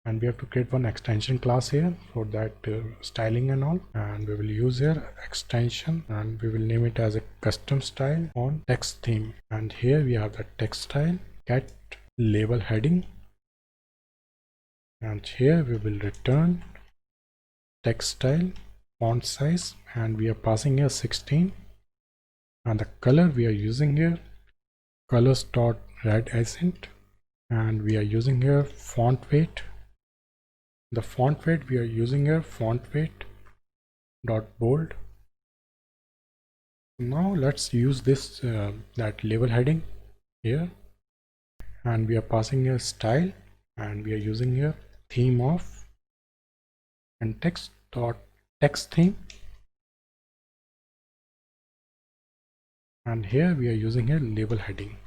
And we have to create one extension class here for that styling and all. And we will use here extension, and we will name it as a custom style on text theme. And here we have the text style, get label heading, and here we will return text style font size, and we are passing here 16. And the color we are using here colors dot red accent, and we are using here font weight. The font weight we are using here font weight dot bold. Now let's use this that label heading here, and we are passing here style, and we are using here theme of and text dot text theme, and here we are using here label heading.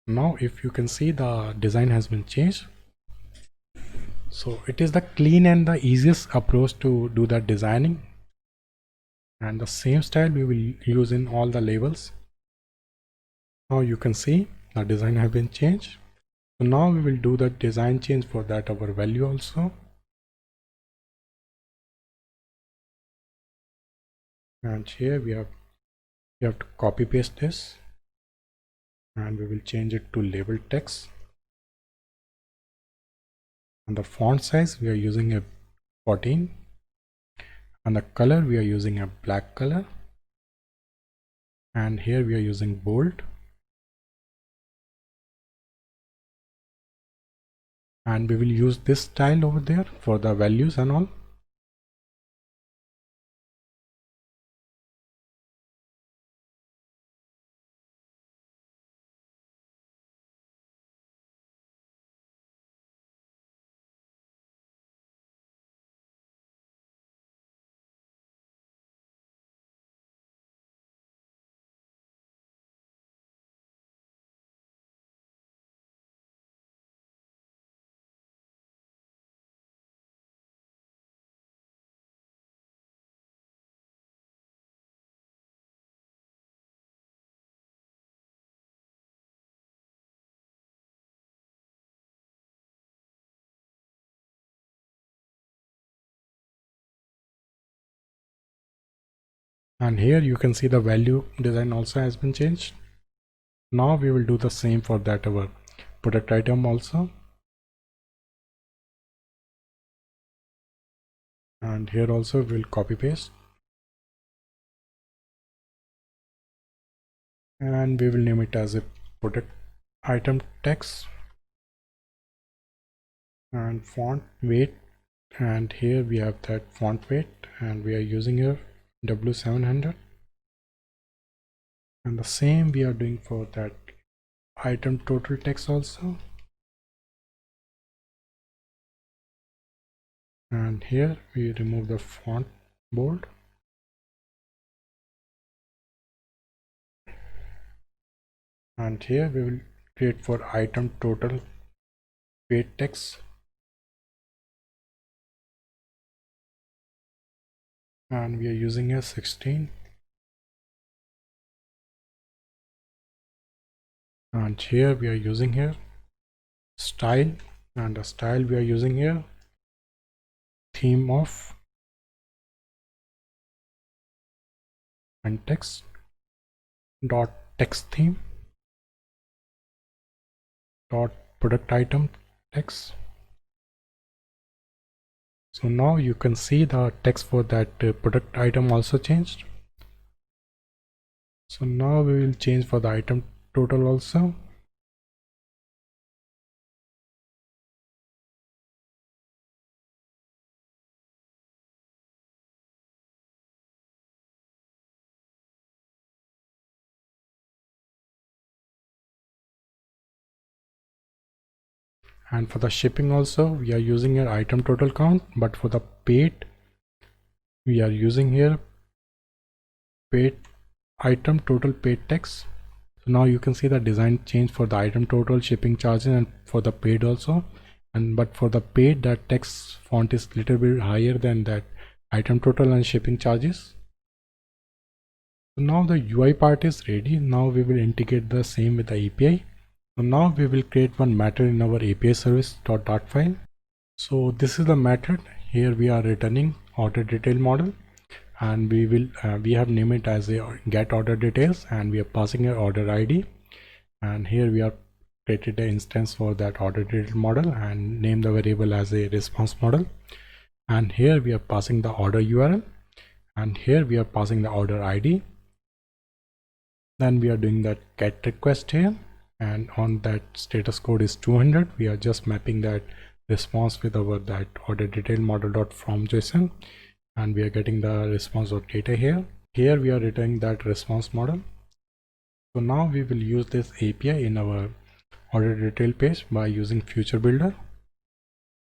Now if you can see, the design has been changed. So it is the clean and the easiest approach to do the designing, and the same style we will use in all the labels. Now you can see the design has been changed. So now we will do the design change for that our value also. And here we have to copy paste this, and we will change it to label text. And the font size we are using a 14, and the color we are using a black color, and here we are using bold, and we will use this style over there for the values and all. And here you can see the value design also has been changed. Now we will do the same for that our product item also. And here also we'll copy paste, and we will name it as a product item text and font weight. And here we have that font weight, and we are using here W700, and the same we are doing for that item total text also. And here we remove the font bold, and here we will create for item total paid text, and we are using a 16, and here we are using here style, and the style we are using here theme of context dot text theme dot product item text. So now you can see the text for that product item also changed. So now we will change for the item total also. And for the shipping also we are using here item total count, but for the paid we are using here paid item total paid text. So now you can see the design change for the item total, shipping charges, and for the paid also. And but for the paid, that text font is little bit higher than that item total and shipping charges. So now the UI part is ready. Now we will integrate the same with the API. So now we will create one method in our API service dot file. So this is the method. Here we are returning order detail model, and we have named it as a get order details, and we are passing an order ID, and here we are created an instance for that order detail model and name the variable as a response model, and here we are passing the order URL, and here we are passing the order ID. Then we are doing that get request here, and on that status code is 200. We are just mapping that response with our that order detail model dot from JSON, and we are getting the response of data here. Here we are returning that response model. So now we will use this API in our order detail page by using Future Builder.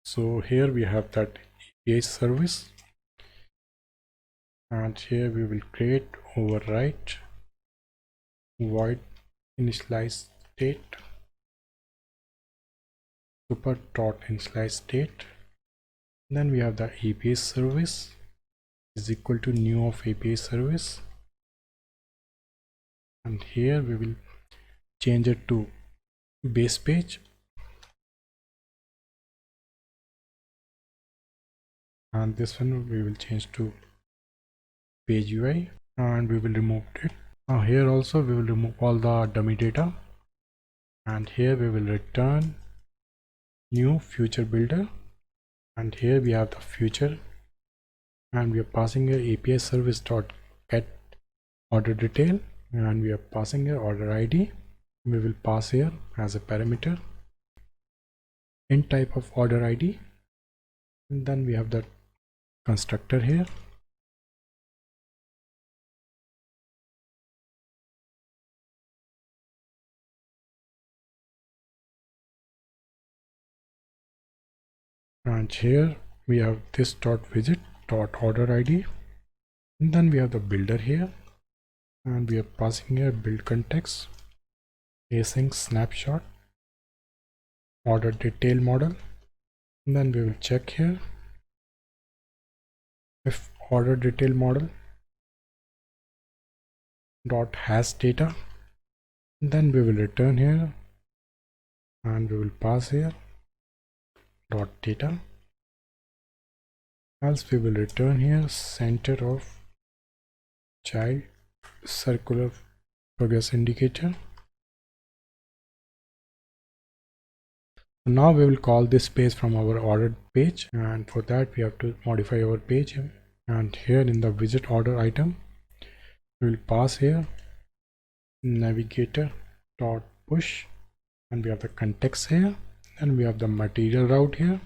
So here we have that API service, and here we will create override void initialize state super dot initialize state. Then we have the API service is equal to new of API service, and here we will change it to base page, and this one we will change to page UI, and we will remove it. Now here also we will remove all the dummy data, and here we will return new future builder, and here we have the future, and we are passing here API service dot get order detail, and we are passing here order ID. We will pass here as a parameter in type of order ID, and then we have the constructor here. And here we have this dot widget dot order ID, and then we have the builder here, and we are passing here build context async snapshot order detail model, and then we will check here if order detail model dot has data, then we will return here, and we will pass here dot data, else we will return here center of child circular progress indicator. Now we will call this page from our ordered page, and for that we have to modify our page, and here in the widget order item we will pass here navigator dot push, and we have the context here, and we have the material route here,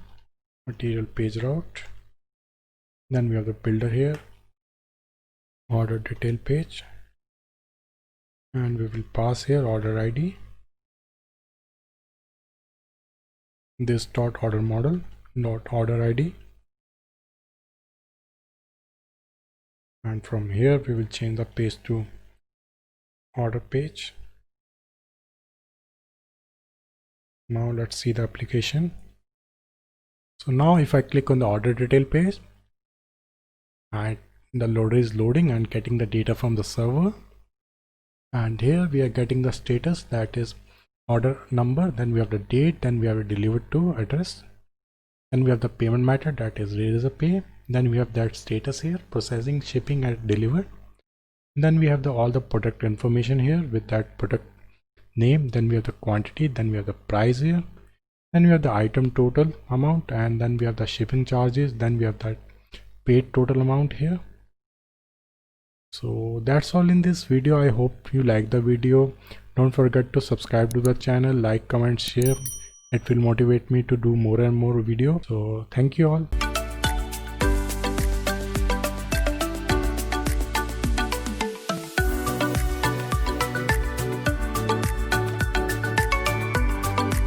material page route, then we have the builder here, order detail page, and we will pass here order ID, this dot order model dot order ID, and from here we will change the page to order page. Now let's see the application. So now if I click on the order detail page, and the loader is loading and getting the data from the server, and here we are getting the status, that is order number, then we have the date, then we have a delivered to address, then we have the payment method, that is Razorpay, then we have that status here, processing, shipping and delivered, then we have all the product information here with that product name, then we have the quantity, then we have the price here, then we have the item total amount, and then we have the shipping charges, then we have that paid total amount here. So that's all in this video. I hope you like the video. Don't forget to subscribe to the channel, like, comment, share. It will motivate me to do more and more videos. So thank you all.